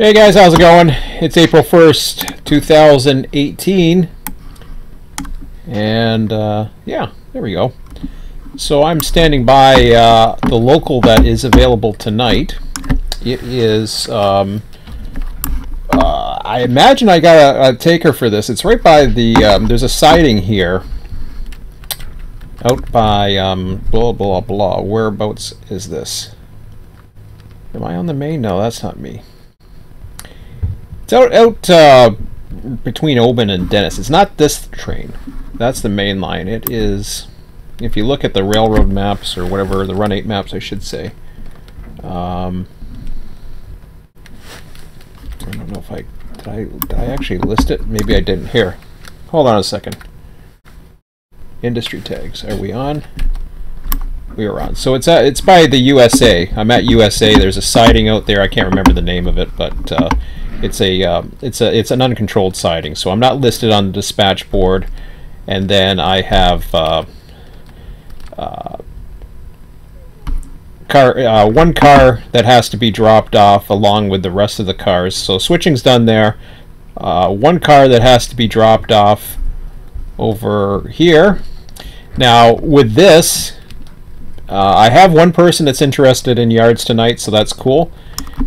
Hey guys, how's it going? It's April 1st, 2018, and yeah, there we go. So I'm standing by the local that is available tonight. It is, I imagine I got a taker for this. It's right by the, there's a siding here, out by, blah, blah, blah. Whereabouts is this? Am I on the main? No, that's not me. It's out between Oban and Dennis. It's not this train. That's the main line. It is, if you look at the railroad maps, or whatever, the Run8 maps, I should say. I don't know if did I actually list it? Maybe I didn't. Here. Hold on a second. Industry tags. Are we on? We are on. So it's by the USA. I'm at USA. There's a siding out there. I can't remember the name of it, but it's an uncontrolled siding. So I'm not listed on the dispatch board. And then I have one car that has to be dropped off along with the rest of the cars. So switching's done there. One car that has to be dropped off over here. Now with this, I have one person that's interested in yards tonight, so that's cool.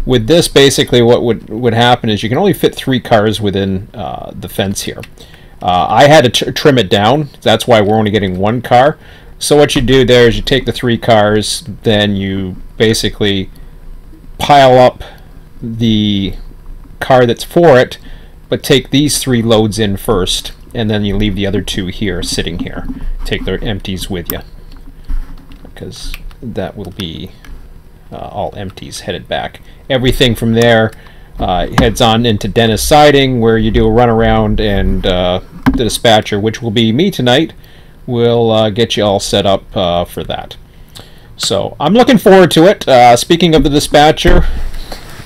With this, basically what would happen is you can only fit 3 cars within the fence here. I had to trim it down. That's why we're only getting 1 car. So what you do there is you take the 3 cars, then you basically pile up the car that's for it, but take these 3 loads in first, and then you leave the other 2 here, sitting here. Take their empties with you, because that will be all empties headed back. Everything from there heads on into Dennis siding, where you do a run around, and the dispatcher, which will be me tonight, will get you all set up for that. So I'm looking forward to it. Speaking of the dispatcher,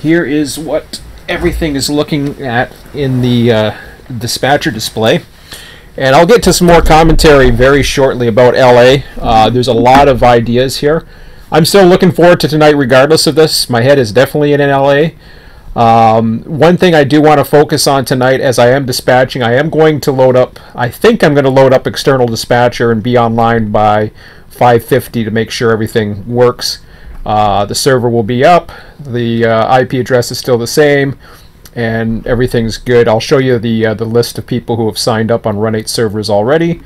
here is what everything is looking at in the dispatcher display. And I'll get to some more commentary very shortly about LA. There's a lot of ideas here. I'm still looking forward to tonight regardless of this. My head is definitely in LA. One thing I do want to focus on tonight, as I am dispatching, I am going to load up, I think I'm going to load up external dispatcher and be online by 5:50 to make sure everything works. The server will be up. The IP address is still the same. And everything's good. I'll show you the list of people who have signed up on Run8 servers already,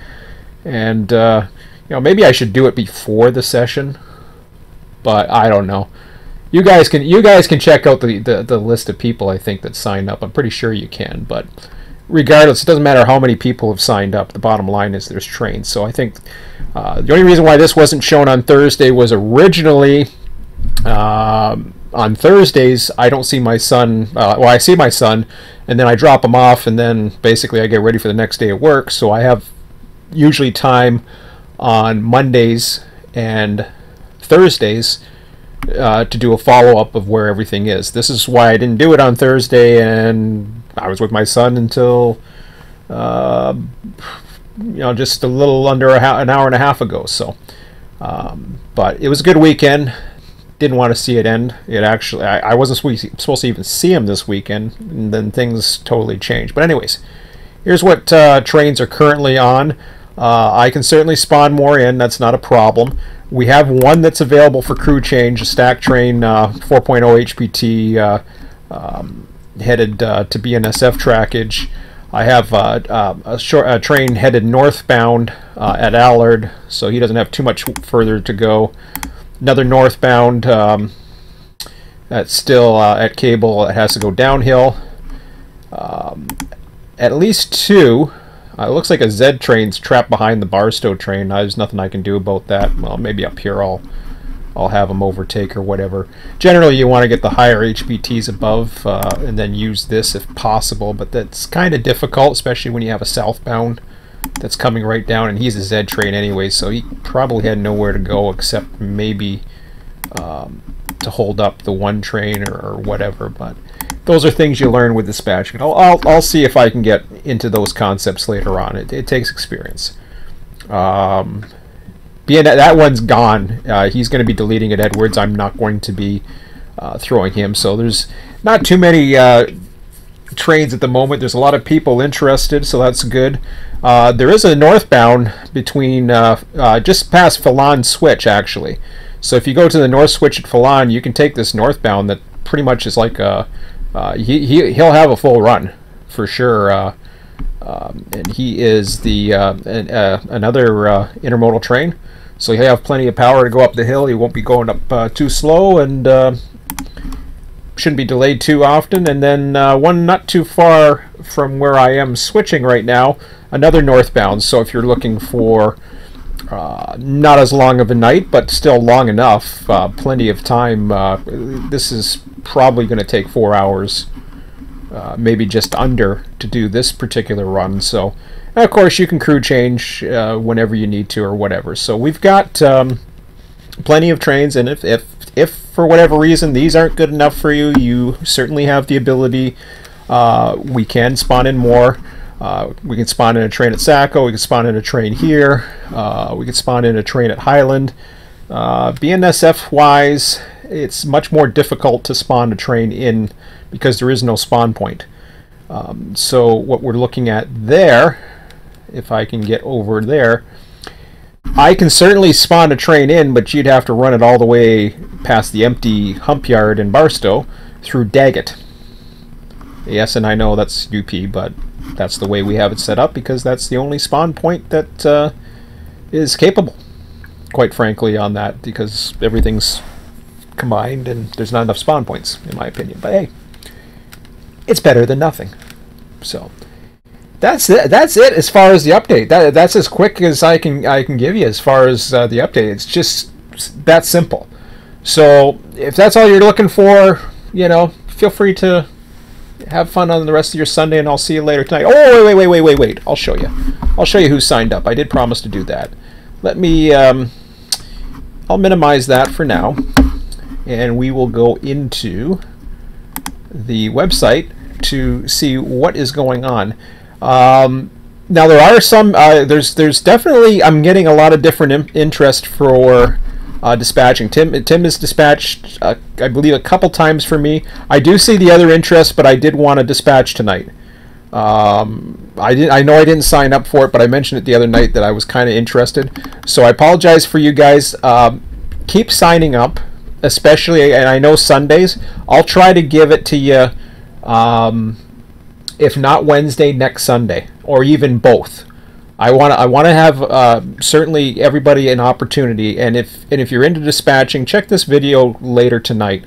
and you know, maybe I should do it before the session, but I don't know. You guys can check out the list of people I think that signed up. I'm pretty sure you can, but regardless, it doesn't matter how many people have signed up. The bottom line is there's trains. So I think the only reason why this wasn't shown on Thursday was originally. On Thursdays, I don't see my son, well, I see my son, and then I drop him off, and then basically I get ready for the next day of work, so I have usually time on Mondays and Thursdays to do a follow-up of where everything is. This is why I didn't do it on Thursday, and I was with my son until, you know, just a little under an hour and a half ago, so, but it was a good weekend. Didn't want to see it end. It actually, I wasn't supposed to even see him this weekend, and then things totally changed. But anyways, here's what trains are currently on. I can certainly spawn more in. That's not a problem. We have one that's available for crew change, a stack train 4.0 HPT headed to BNSF trackage. I have a train headed northbound at Allard, so he doesn't have too much further to go. Another northbound that's still at Cable. It has to go downhill. At least 2. It looks like a Z train's trapped behind the Barstow train. There's nothing I can do about that. Well, maybe up here I'll have them overtake or whatever. Generally, you want to get the higher HPTs above and then use this if possible, but that's kind of difficult, especially when you have a southbound that's coming right down, and he's a Z train anyway, so he probably had nowhere to go except maybe to hold up the one train or whatever. But those are things you learn with dispatching. I'll see if I can get into those concepts later on. It takes experience. Being that one's gone, he's going to be deleting at Edwards. I'm not going to be throwing him. So there's not too many trains at the moment. There's a lot of people interested, so that's good. There is a northbound between just past Phelan Switch, actually. So if you go to the north switch at Phelan, you can take this northbound that pretty much is like a he'll have a full run for sure. And he is the another intermodal train, so he'll have plenty of power to go up the hill. He won't be going up too slow, and shouldn't be delayed too often. And then one not too far from where I am switching right now, another northbound. So if you're looking for not as long of a night, but still long enough, plenty of time, this is probably going to take 4 hours, maybe just under, to do this particular run. So of course you can crew change whenever you need to or whatever. So we've got plenty of trains, and if for whatever reason these aren't good enough for you, you certainly have the ability. We can spawn in more. We can spawn in a train at Saco. We can spawn in a train here. We can spawn in a train at Highland. BNSF wise, it's much more difficult to spawn a train in because there is no spawn point. So what we're looking at there, if I can get over there, I can certainly spawn a train in, but you'd have to run it all the way past the empty hump yard in Barstow through Daggett. Yes, and I know that's UP, but that's the way we have it set up because that's the only spawn point that is capable, quite frankly, on that, because everything's combined and there's not enough spawn points, in my opinion. But hey, it's better than nothing. So that's it. That's it as far as the update. That's as quick as I can give you as far as the update. It's just that simple. So if that's all you're looking for, you know, feel free to have fun on the rest of your Sunday, and I'll see you later tonight. Oh, wait. I'll show you. I'll show you who signed up. I did promise to do that. Let me, I'll minimize that for now, and we will go into the website to see what is going on. Now there are some, there's definitely, I'm getting a lot of different interest for dispatching. Tim has dispatched, I believe, a couple times for me. I do see the other interest, but I did want to dispatch tonight. I know I didn't sign up for it, but I mentioned it the other night that I was kind of interested. So I apologize for you guys. Keep signing up, especially, and I know Sundays. I'll try to give it to you, if not Wednesday, next Sunday, or even both. I want to have certainly everybody an opportunity, and if you're into dispatching, check this video later tonight,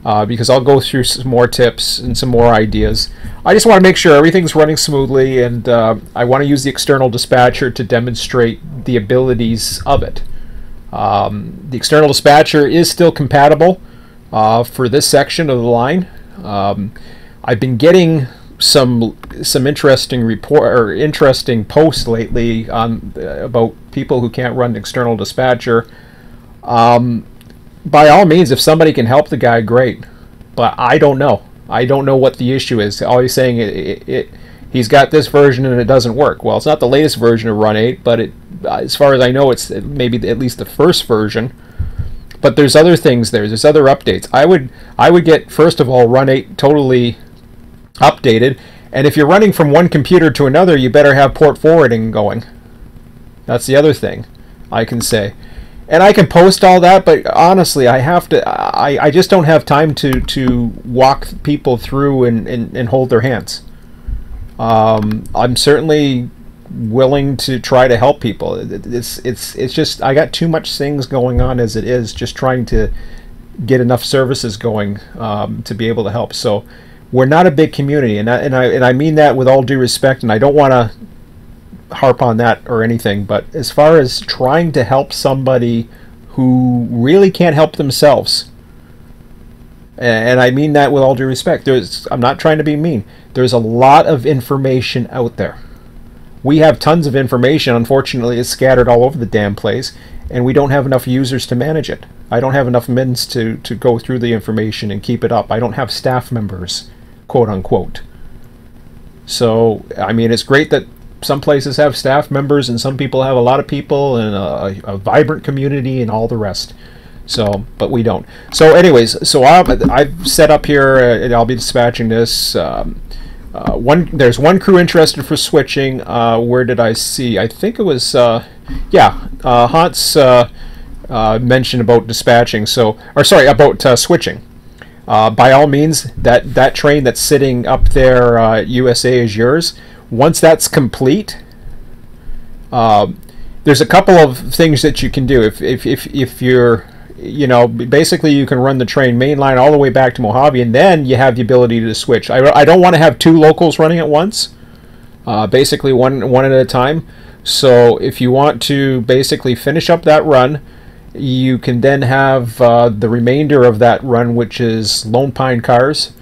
because I'll go through some more tips and some more ideas. I just want to make sure everything's running smoothly, and I want to use the external dispatcher to demonstrate the abilities of it. The external dispatcher is still compatible for this section of the line. I've been getting some interesting interesting posts lately on about people who can't run an external dispatcher. By all means, if somebody can help the guy, great. But I don't know. I don't know what the issue is. All he's saying he's got this version and it doesn't work. Well, it's not the latest version of Run8, but as far as I know, it's maybe at least the first version. But there's other things there. There's other updates. I would get, first of all, Run8 totally updated, and if you're running from one computer to another, you better have port forwarding going. That's the other thing I can say. And I can post all that, but honestly, I just don't have time to walk people through and hold their hands. I'm certainly willing to try to help people. It's just, I got too much things going on as it is, just trying to get enough services going to be able to help. So we're not a big community, and I mean that with all due respect, and I don't want to harp on that or anything, but as far as trying to help somebody who really can't help themselves, and I mean that with all due respect, I'm not trying to be mean, there's a lot of information out there. We have tons of information. Unfortunately, it's scattered all over the damn place, and we don't have enough users to manage it. I don't have enough mins to go through the information and keep it up. I don't have staff members, quote unquote. So, I mean, it's great that some places have staff members and some people have a lot of people and a vibrant community and all the rest. So, but we don't. So anyways, so I've set up here, and I'll be dispatching this. There's one crew interested for switching. Where did I see? I think it was, Hans mentioned about dispatching. So, or sorry, about switching. By all means, that train that's sitting up there, USA, is yours. Once that's complete, there's a couple of things that you can do. If you're, basically you can run the train mainline all the way back to Mojave, and then you have the ability to switch. I don't want to have two locals running at once. Basically one at a time. So if you want to basically finish up that run, you can then have the remainder of that run, which is Lone Pine cars.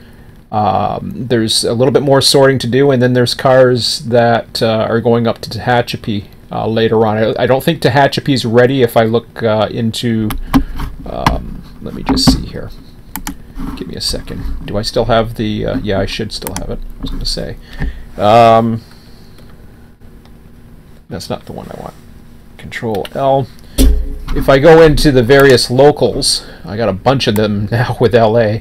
There's a little bit more sorting to do, and then there's cars that are going up to Tehachapi later on. I don't think Tehachapi's ready. If I look into, let me just see here. Give me a second. Do I still have the? Yeah, I should still have it. I was going to say. That's not the one I want. Control L. If I go into the various locals, I got a bunch of them now with LA.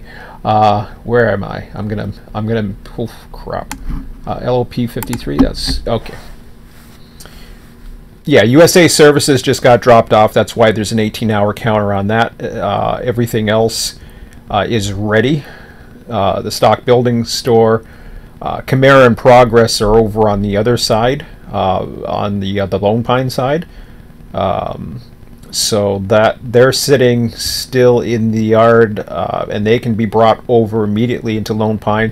Where am I? I'm gonna. Oh crap. LOP 53. That's okay. Yeah, USA services just got dropped off. That's why there's an 18-hour counter on that. Everything else is ready. The stock building store, Chimera and Progress are over on the other side, on the Lone Pine side. So that they're sitting still in the yard, and they can be brought over immediately into Lone Pine.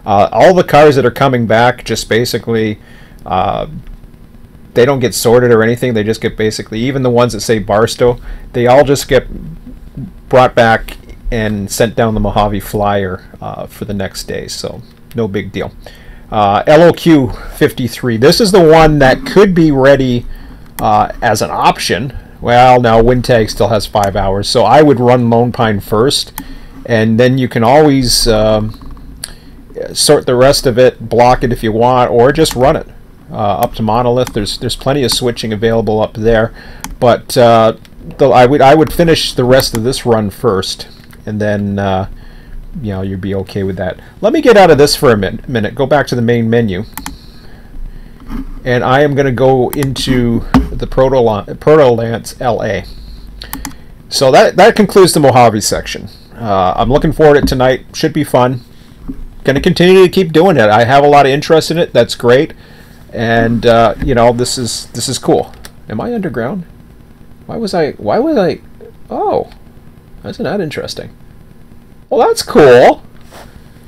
All the cars that are coming back just basically, they don't get sorted or anything. They just get basically, even the ones that say Barstow, they all just get brought back and sent down the Mojave Flyer for the next day. So no big deal. LOQ 53. This is the one that could be ready as an option. Well, now Windtag still has 5 hours, so I would run Lone Pine first, and then you can always sort the rest of it, block it if you want, or just run it up to Monolith. There's plenty of switching available up there, but I would finish the rest of this run first, and then you'd be okay with that. Let me get out of this for a minute. Go back to the main menu. And I am going to go into the Proto-Lance LA. So that concludes the Mojave section. I'm looking forward to it tonight. Should be fun. Going to continue to keep doing it. I have a lot of interest in it. That's great. And this is cool. Am I underground? Why was I? Oh, isn't that interesting? Well, that's cool.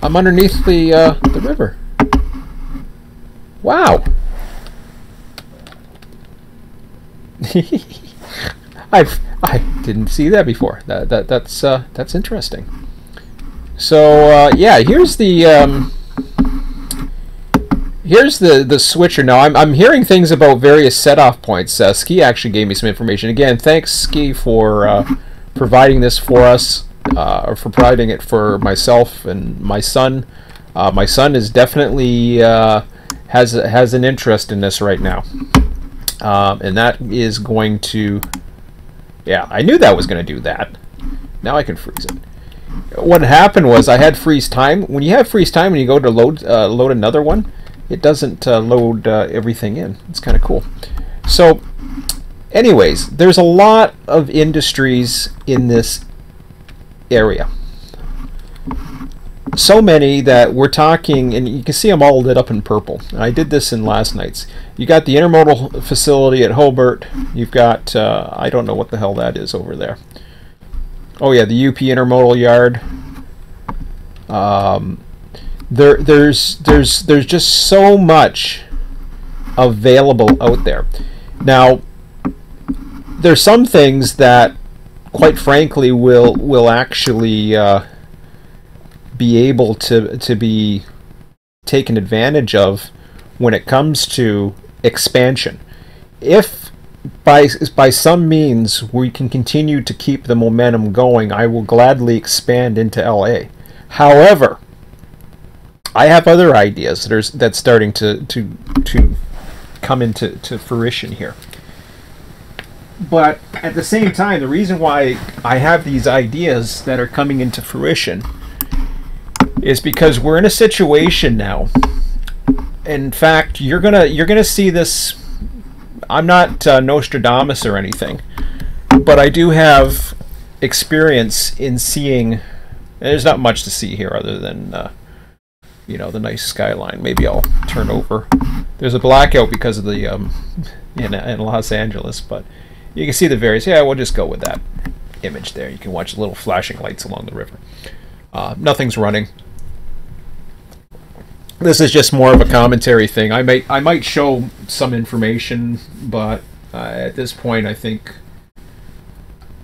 I'm underneath the river. Wow. I didn't see that before. That's interesting. So yeah, here's the switcher. Now I'm hearing things about various set-off points. Ski actually gave me some information. Again, thanks Ski for providing this for us, or for providing it for myself and my son. My son is definitely has an interest in this right now. And that is going to, yeah, I knew that was going to do that. Now I can freeze it. What happened was I had freeze time. When you have freeze time and you go to load another one, it doesn't load everything in. It's kind of cool. So anyways, there's a lot of industries in this area. So many that we're talking, and you can see them all lit up in purple. And I did this in last night's. You got the intermodal facility at Hobart. You've got I don't know what the hell that is over there. Oh yeah, the UP intermodal yard. There's just so much available out there. Now, there's some things that, quite frankly, will actually be able to be taken advantage of when it comes to expansion. If by some means we can continue to keep the momentum going, I will gladly expand into LA. However, I have other ideas that's starting to come into fruition here. But at the same time, the reason why I have these ideas that are coming into fruition is because we're in a situation now. In fact, you're gonna see this. I'm not Nostradamus or anything, but I do have experience in seeing. There's not much to see here other than you know, the nice skyline. Maybe I'll turn over. There's a blackout because of the in Los Angeles, but you can see the various. Yeah, we'll just go with that image there. You can watch the little flashing lights along the river. Nothing's running. This is just more of a commentary thing. I might show some information, but at this point, I think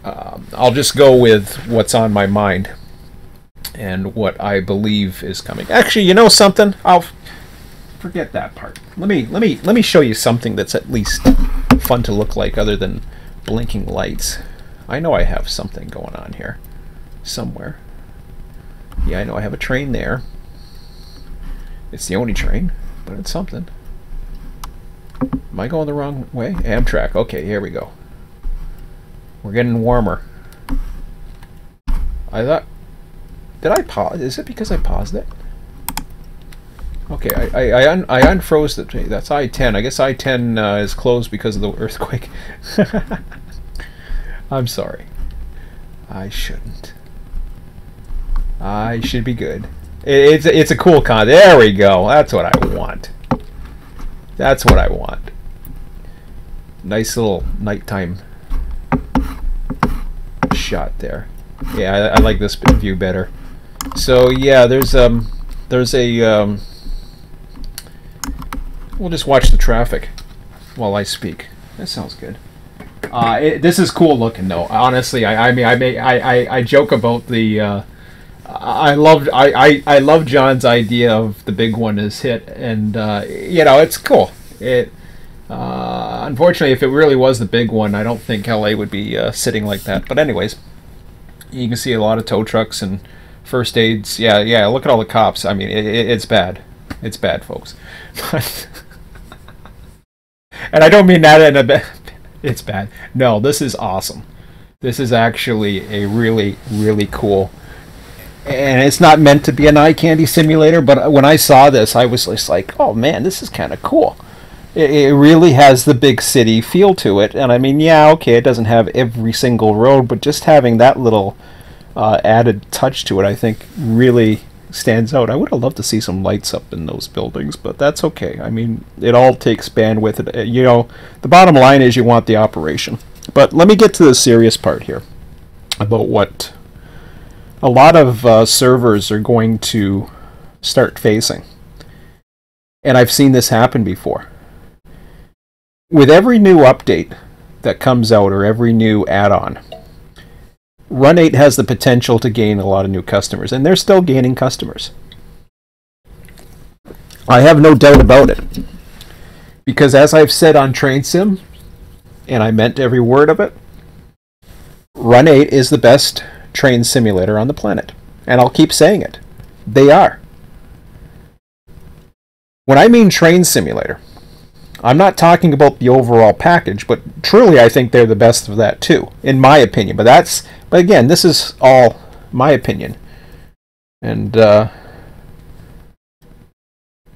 I'll just go with what's on my mind and what I believe is coming. Actually, you know something? I'll forget that part. Let me show you something that's at least fun to look like, other than blinking lights. I know I have something going on here somewhere. Yeah, I know I have a train there. It's the only train, but it's something. Am I going the wrong way? Amtrak. Okay, here we go. We're getting warmer. I thought... Did I pause? Is it because I paused it? Okay, I unfroze it. That's I-10. I guess I-10 is closed because of the earthquake. I'm sorry. I shouldn't. I should be good. It's a cool con. There we go. That's what I want. That's what I want. Nice little nighttime shot there. Yeah, I like this view better. So yeah, there's a we'll just watch the traffic while I speak. That sounds good. This is cool looking though. Honestly, I joke about the. I love John's idea of the big one is hit, and you know, it's cool. It unfortunately, if it really was the big one, I don't think LA would be sitting like that. But anyways, you can see a lot of tow trucks and first aids. Yeah. Look at all the cops. I mean, it's bad. It's bad, folks. And I don't mean that in a bad. It's bad. No, this is awesome. This is actually a really, really cool. And it's not meant to be an eye candy simulator, but when I saw this, I was just like, oh man, this is kind of cool. It really has the big city feel to it. And I mean, yeah, okay, it doesn't have every single road, but just having that little added touch to it, I think really stands out. I would have loved to see some lights up in those buildings, but that's okay. I mean, it all takes bandwidth. You know, the bottom line is you want the operation. But let me get to the serious part here about what a lot of servers are going to start facing. And I've seen this happen before. With every new update that comes out, or every new add-on, Run8 has the potential to gain a lot of new customers, and they're still gaining customers. I have no doubt about it. Because as I've said on Train Sim, and I meant every word of it, Run8 is the best train simulator on the planet. And I'll keep saying it. They are. When I mean train simulator, I'm not talking about the overall package, but truly I think they're the best of that too, in my opinion. But again, this is all my opinion. And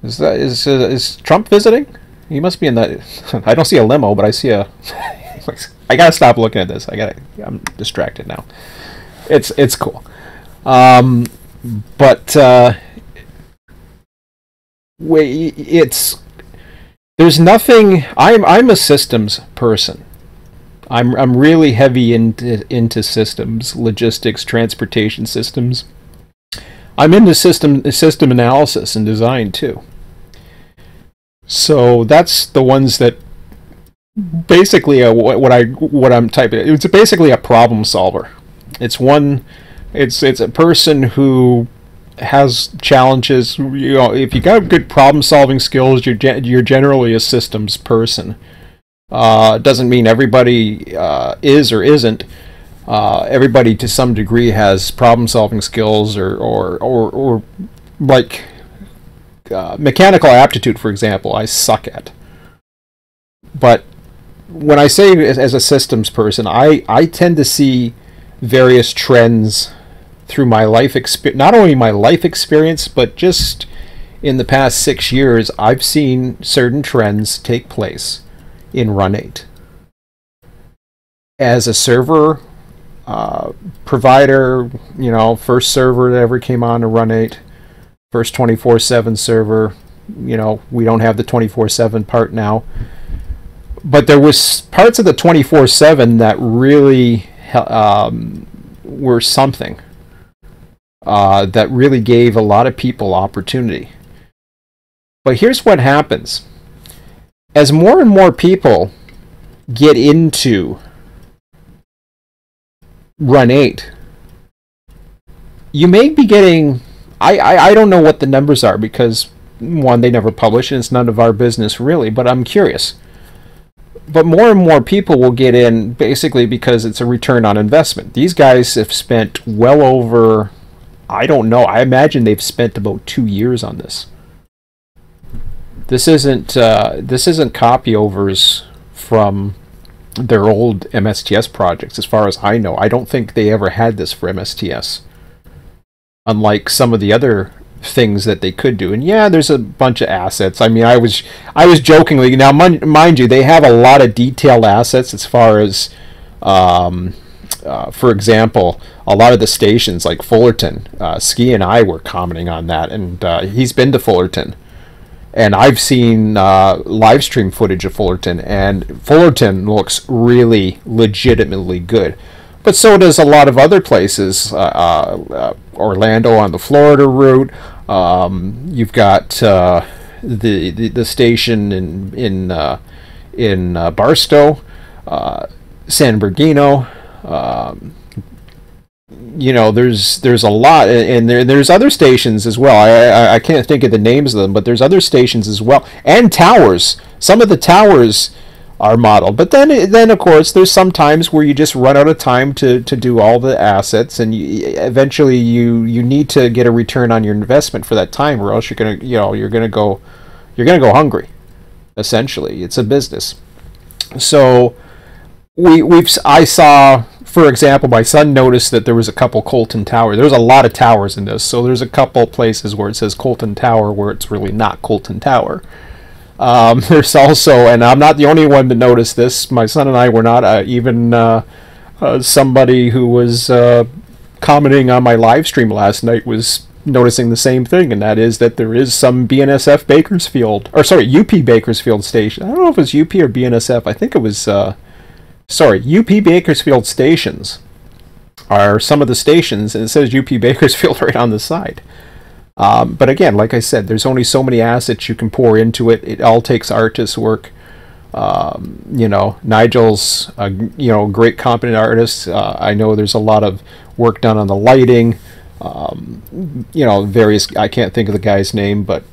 is Trump visiting? He must be in that. I don't see a limo, but I see a. I gotta stop looking at this. I'm distracted now. It's cool, but there's nothing. I'm a systems person. I'm really heavy into systems, logistics, transportation systems. I'm into system analysis and design too. So that's the ones that basically what I'm typing. It's basically a problem solver. It's a person who has challenges. You know, if you got good problem solving skills, you're generally a systems person. Doesn't mean everybody is or isn't. Everybody to some degree has problem solving skills or like mechanical aptitude, for example, I suck at. But when I say as a systems person, I tend to see various trends through my life experience, not only my life experience, but just in the past 6 years, I've seen certain trends take place in Run8. As a server provider, you know, first server that ever came on to Run8, first 24/7 server, you know, we don't have the 24/7 part now. But there was parts of the 24/7 that really were something that really gave a lot of people opportunity. But here's what happens. As more and more people get into Run8, you may be getting... I don't know what the numbers are because, one, they never publish and it's none of our business really, but I'm curious. But more and more people will get in basically because it's a return on investment. These guys have spent well over, I don't know, I imagine they've spent about 2 years on this. This isn't copy overs from their old MSTS projects, as far as I know. I don't think they ever had this for MSTS. Unlike some of the other things that they could do. And yeah, there's a bunch of assets. I mean, I was jokingly, now mind you, they have a lot of detailed assets as far as for example, a lot of the stations like Fullerton. Ski and I were commenting on that, and he's been to Fullerton. And I've seen live stream footage of Fullerton, and Fullerton looks really legitimately good. But so does a lot of other places. Orlando on the Florida route. You've got the station in Barstow, San Bernardino. You know, there's a lot, and there's other stations as well. I can't think of the names of them, but there's other stations as well, and towers. Some of the towers are modeled, but then of course there's some times where you just run out of time to do all the assets, and eventually you need to get a return on your investment for that time, or else you're gonna go hungry. Essentially, it's a business. So I saw, for example, my son noticed that there was a couple Colton Tower. There's a lot of towers in this, so there's a couple places where it says Colton Tower where it's really not Colton Tower. There's also, and I'm not the only one to notice this, my son and I were not, even somebody who was commenting on my live stream last night was noticing the same thing, and that is that there is some BNSF Bakersfield, or sorry, UP Bakersfield station. I don't know if it was UP or BNSF. I think it was, UP Bakersfield stations are some of the stations, and it says UP Bakersfield right on the side. But again, like I said, there's only so many assets you can pour into it. It all takes artist work. You know, Nigel's a great competent artist. I know there's a lot of work done on the lighting. You know, various, I can't think of the guy's name, but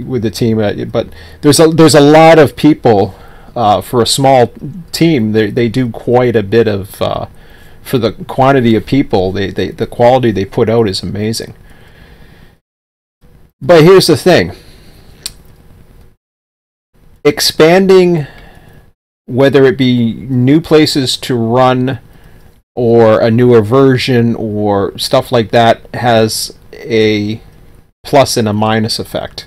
with the team. But there's a lot of people for a small team. They do quite a bit of for the quantity of people. The quality they put out is amazing. But here's the thing. Expanding, whether it be new places to run or a newer version or stuff like that, has a plus and a minus effect.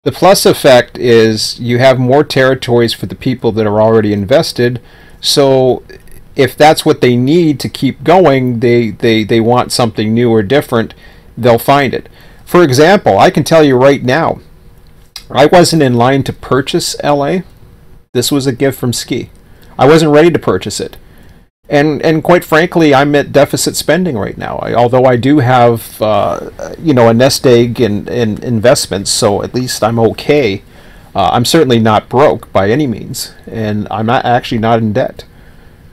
The plus effect is you have more territories for the people that are already invested, so if that's what they need to keep going, they want something new or different, they'll find it. For example, I can tell you right now, I wasn't in line to purchase LA. This was a gift from Ski. I wasn't ready to purchase it. And quite frankly, I'm at deficit spending right now. Although I do have, you know, a nest egg in investments, so at least I'm okay. I'm certainly not broke by any means, and I'm actually not in debt.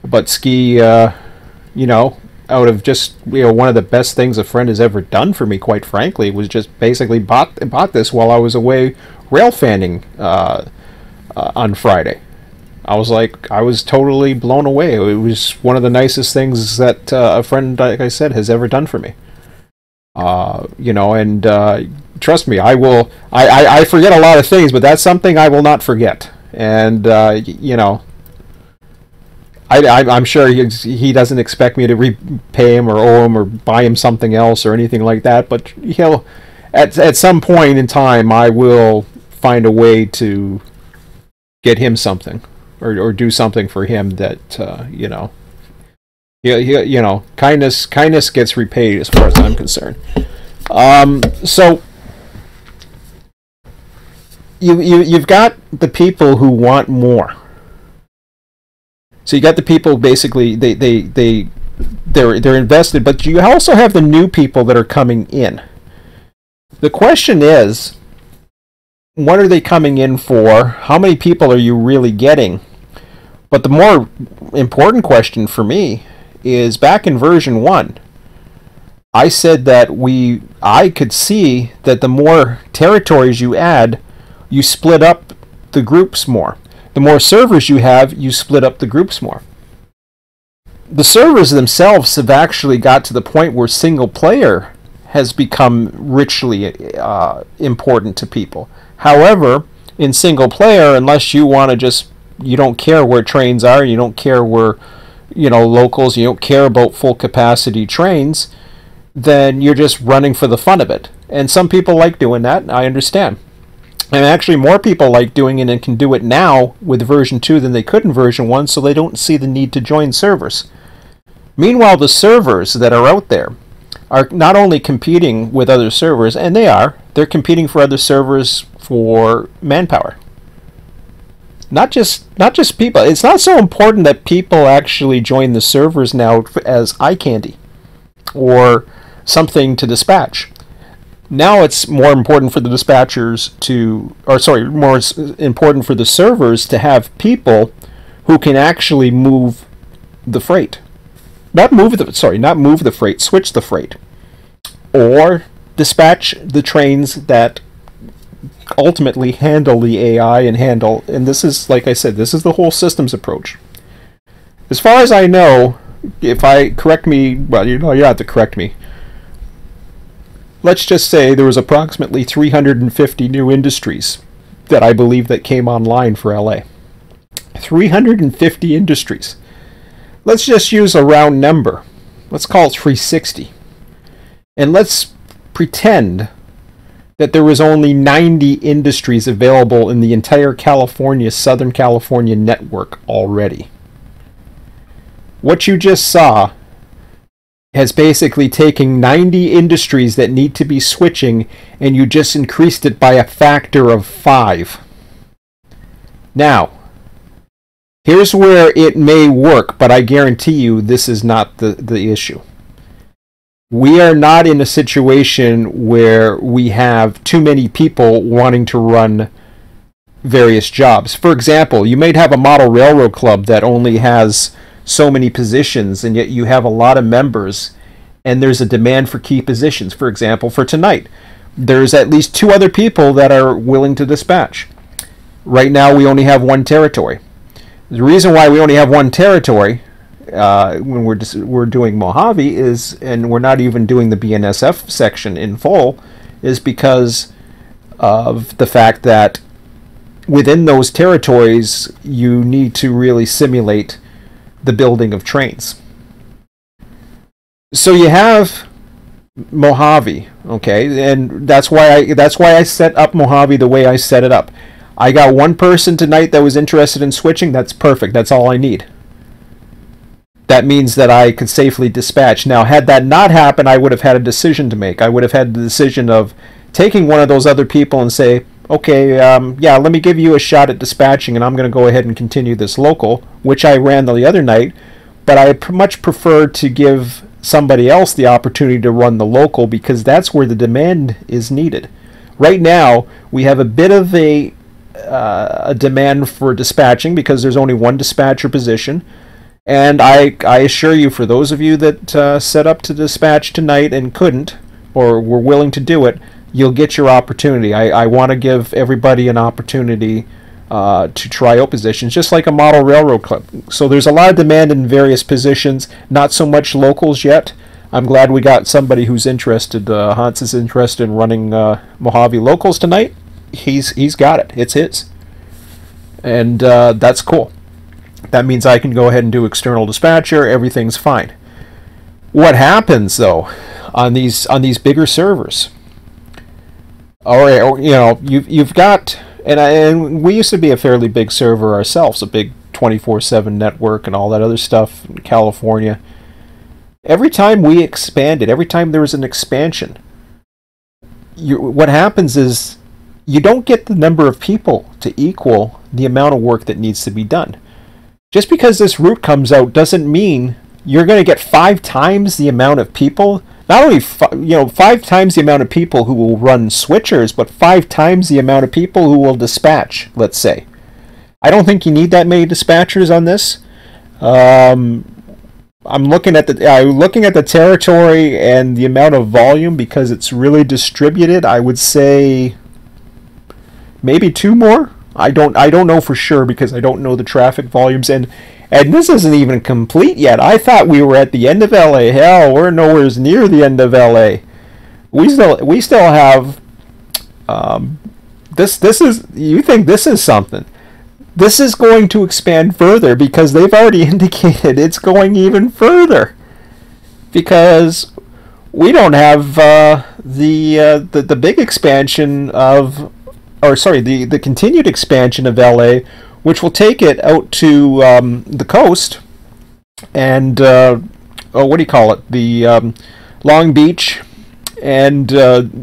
But Ski, you know, out of just, you know, one of the best things a friend has ever done for me, quite frankly, was just basically bought this while I was away rail fanning on Friday. I was totally blown away. It was one of the nicest things that a friend, like I said, has ever done for me. You know, and trust me, I forget a lot of things, but that's something I will not forget. And you know, I'm sure he doesn't expect me to repay him or owe him or buy him something else or anything like that. But he'll, at some point in time, I will find a way to get him something, or do something for him that you know. You know, kindness gets repaid as far as I'm concerned. So you've got the people who want more. So you got the people basically they're invested, but you also have the new people that are coming in. The question is, what are they coming in for? How many people are you really getting? But the more important question for me is, back in version 1, I said that I could see that the more territories you add, you split up the groups more. The more servers you have, you split up the groups more. The servers themselves have actually got to the point where single player has become richly important to people. However, in single player, unless you want to you don't care where trains are, you don't care where, you know, locals, you don't care about full capacity trains, then you're just running for the fun of it. And some people like doing that, I understand. And actually more people like doing it and can do it now with version 2 than they could in version 1, so they don't see the need to join servers. Meanwhile, the servers that are out there are not only competing with other servers, and they're competing for other servers for manpower. Not just people. It's not so important that people actually join the servers now as eye candy or something to dispatch. Now it's more important for the dispatchers more important for the servers to have people who can actually move the freight. Not move the freight, switch the freight. Or dispatch the trains that ultimately handle the AI and this is, like I said, this is the whole systems approach. As far as I know, if I correct me, well, you don't have to correct me. Let's just say there was approximately 350 new industries that I believe that came online for LA. 350 industries. Let's just use a round number. Let's call it 360. And let's pretend that there was only 90 industries available in the entire Southern California network already. What you just saw has basically taken 90 industries that need to be switching, and you just increased it by a factor of 5. Now, here's where it may work, but I guarantee you this is not the issue. We are not in a situation where we have too many people wanting to run various jobs. For example, you may have a model railroad club that only has so many positions, and yet you have a lot of members, and there's a demand for key positions. For example, for tonight, there's at least 2 other people that are willing to dispatch. Right now, we only have 1 territory. The reason why we only have 1 territory when we're doing Mojave and we're not even doing the BNSF section in full, is because of the fact that within those territories, you need to really simulate the building of trains. So you have Mojave, okay, and that's why I set up Mojave the way I set it up. I got 1 person tonight that was interested in switching. That's perfect. That's all I need. That means that I could safely dispatch. Now, had that not happened, I would have had a decision to make. I would have had the decision of taking one of those other people and say, okay, yeah, let me give you a shot at dispatching, and I'm going to go ahead and continue this local, which I ran the other night, but I much prefer to give somebody else the opportunity to run the local, because that's where the demand is needed. Right now, we have a bit of a demand for dispatching because there's only 1 dispatcher position, and I assure you, for those of you that set up to dispatch tonight and couldn't, or were willing to do it, you'll get your opportunity. I want to give everybody an opportunity to try out positions, just like a model railroad club. So there's a lot of demand in various positions, not so much locals yet. I'm glad we got somebody who's interested. Hans is interested in running Mojave locals tonight. He's got it. It's his. And that's cool. That means I can go ahead and do external dispatcher. Everything's fine. What happens though on these bigger servers? Or you know, you've got, and we used to be a fairly big server ourselves, a big 24/7 network and all that other stuff in California. Every time we expanded, every time there was an expansion, what happens is you don't get the number of people to equal the amount of work that needs to be done. Just because this route comes out doesn't mean you're going to get 5 times the amount of people. Not only 5 times the amount of people who will run switchers, but 5 times the amount of people who will dispatch, let's say. I don't think you need that many dispatchers on this. I'm looking at the territory and the amount of volume, because it's really distributed. I would say maybe 2 more. I don't know for sure, because I don't know the traffic volumes, and this isn't even complete yet. I thought we were at the end of LA. Hell, we're nowhere near the end of LA. We still have this is, you think this is something. This is going to expand further, because they've already indicated it's going even further, because we don't have the big expansion of, or sorry, the continued expansion of LA, which will take it out to the coast, and what do you call it? The Long Beach, and the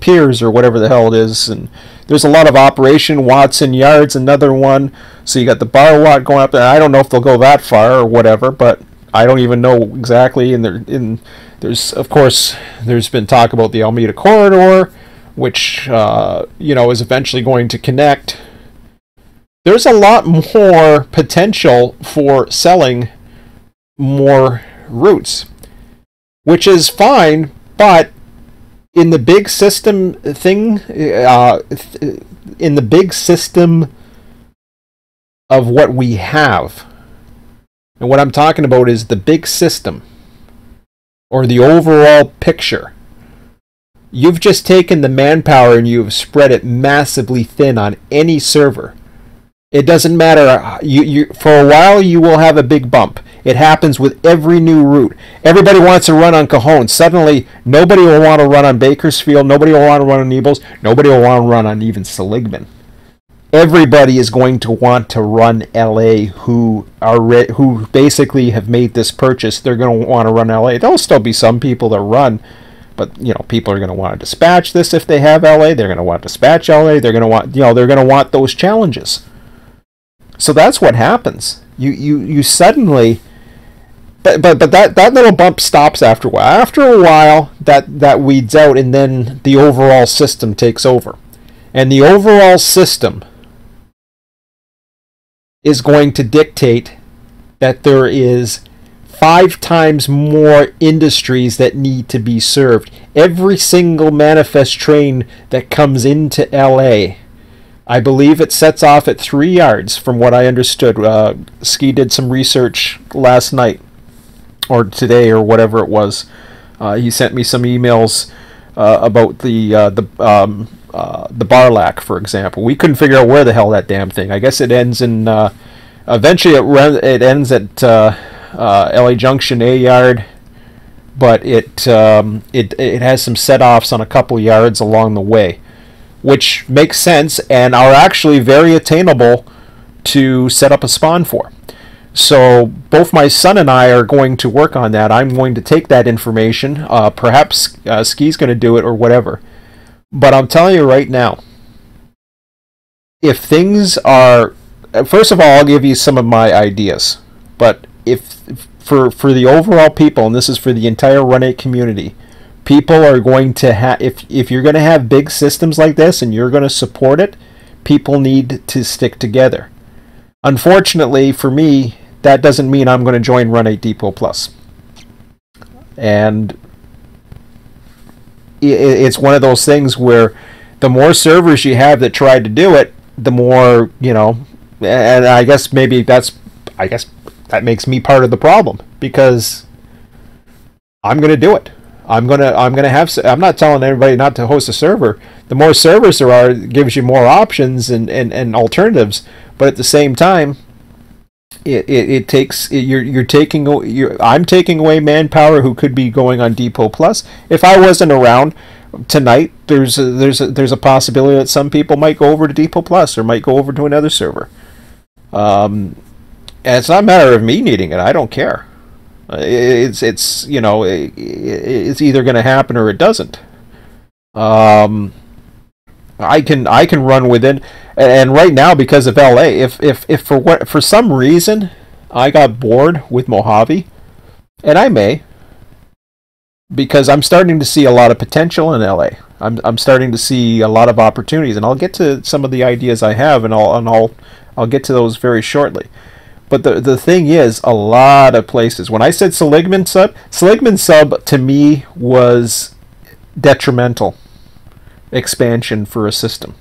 piers, or whatever the hell it is. And there's a lot of operation. Watson Yards, another one. So you got the Bar Lot going up there. I don't know if they'll go that far or whatever, but I don't even know exactly. And there's, of course, there's been talk about the Alameda Corridor, which is eventually going to connect. There's a lot more potential for selling more routes, which is fine, but in the big system thing, in the big system of what we have, and what I'm talking about is the big system, or the overall picture. You've just taken the manpower and you've spread it massively thin on any server. It doesn't matter. For a while you will have a big bump. It happens with every new route. Everybody wants to run on Cajon. Suddenly, nobody will want to run on Bakersfield. Nobody will want to run on Nebels. Nobody will want to run on even Seligman. Everybody is going to want to run LA who basically have made this purchase. They're going to want to run LA. There'll still be some people that run, but people are going to want to dispatch this if they have LA. They're going to want to dispatch LA. They're going to want they're going to want those challenges. So that's what happens. You suddenly, but that little bump stops after a while. After a while, that weeds out, and then the overall system takes over, and the overall system is going to dictate that there is 5 times more industries that need to be served. Every single manifest train that comes into LA, I believe it sets off at 3 yards, from what I understood. Ski did some research last night, or today, or whatever it was. He sent me some emails about the Barlac, for example. We couldn't figure out where the hell that damn thing. I guess it ends in. Eventually, it ends at LA Junction A yard, but it has some set-offs on a couple yards along the way, which makes sense and are actually very attainable to set up a spawn for. So both my son and I are going to work on that. I'm going to take that information. Perhaps Ski's going to do it or whatever. But I'm telling you right now, if things are... First of all, I'll give you some of my ideas. But if for the overall people, and this is for the entire Run8 community, people are going to have, if you're going to have big systems like this and you're going to support it, people need to stick together. Unfortunately for me, that doesn't mean I'm going to join Run8 Depot Plus. And it's one of those things where the more servers you have that try to do it, the more, and I guess maybe that makes me part of the problem, because I'm going to do it. I'm not telling everybody not to host a server. The more servers there are, it gives you more options and alternatives. But at the same time, I'm taking away manpower who could be going on Depot Plus. If I wasn't around tonight, there's a possibility that some people might go over to Depot Plus or might go over to another server. And it's not a matter of me needing it. I don't care. It's either going to happen or it doesn't. I can run within, and right now because of LA, if for some reason I got bored with Mojave, and I may, because I'm starting to see a lot of potential in LA. I'm starting to see a lot of opportunities, and I'll get to some of the ideas I have, and I'll get to those very shortly. But the thing is, a lot of places. When I said Seligman sub to me was detrimental expansion for a system.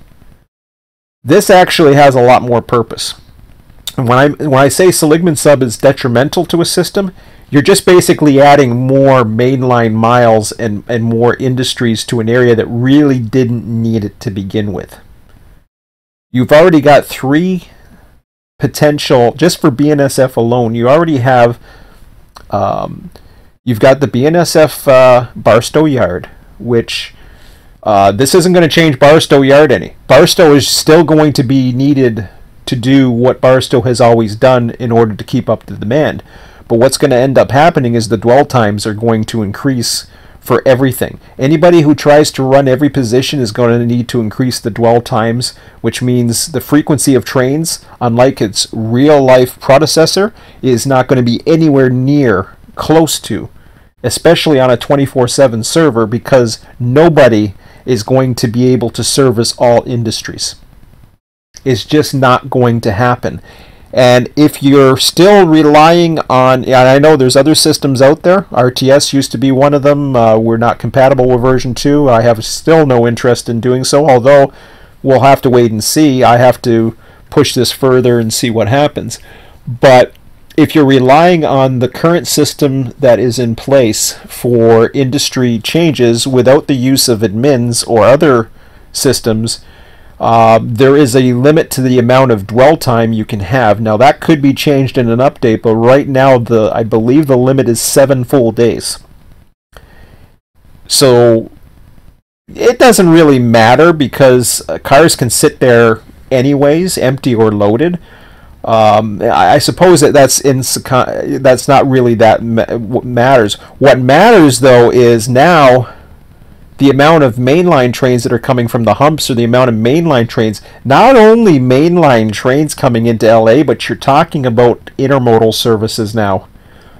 This actually has a lot more purpose. And when I say Seligman sub is detrimental to a system, you're just basically adding more mainline miles and more industries to an area that really didn't need it to begin with. You've already got 3 potential, just for BNSF alone, you already have, you've got the BNSF Barstow Yard, which this isn't going to change Barstow Yard any. Barstow is still going to be needed to do what Barstow has always done in order to keep up the demand. But what's going to end up happening is the dwell times are going to increase for everything. Anybody who tries to run every position is going to need to increase the dwell times, which means the frequency of trains, unlike its real-life predecessor, is not going to be anywhere near close to, especially on a 24/7 server, because nobody is going to be able to service all industries. It's just not going to happen. And if you're still relying on, and I know there's other systems out there, RTS used to be one of them, we're not compatible with version 2, I have still no interest in doing so, although we'll have to wait and see. I have to push this further and see what happens. But if you're relying on the current system that is in place for industry changes without the use of admins or other systems, there is a limit to the amount of dwell time you can have. Now that could be changed in an update, but right now I believe the limit is 7 full days. So it doesn't really matter because cars can sit there anyways, empty or loaded. I suppose that's not really what matters. What matters though is now the amount of mainline trains that are coming from the humps, or the amount of mainline trains, not only mainline trains coming into LA, but you're talking about intermodal services now.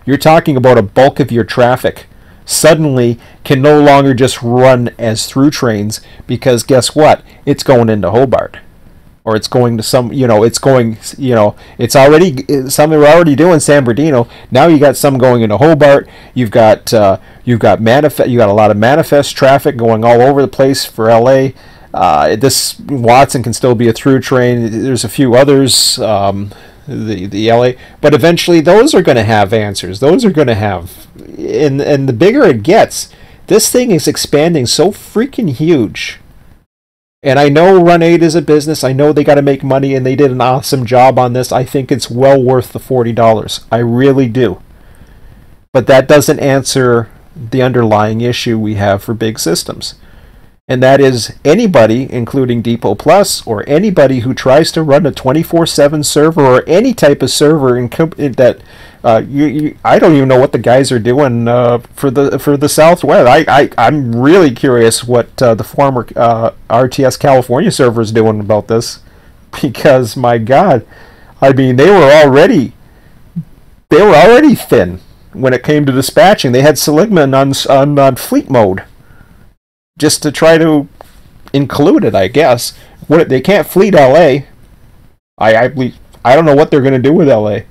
You're talking about a bulk of your traffic suddenly can no longer just run as through trains, because guess what? It's going into Hobart. Or it's going to some, it's already, some are already doing San Bernardino. Now you got some going into Hobart. You've got a lot of manifest traffic going all over the place for LA. This Watson can still be a through train. There's a few others, the LA, but eventually those are going to have answers. Those are going to have, and the bigger it gets, this thing is expanding so freaking huge. And I know Run8 is a business. I know they got to make money, and they did an awesome job on this. I think it's well worth the $40. I really do. But that doesn't answer the underlying issue we have for big systems. And that is anybody, including Depot Plus, or anybody who tries to run a 24/7 server, or any type of server that I don't even know what the guys are doing for the Southwest. I'm really curious what the former RTS California server is doing about this, because my God, I mean they were already thin when it came to dispatching. They had Seligman on fleet mode, just to try to include it, I guess. They can't fleet LA. I don't know what they're going to do with LA.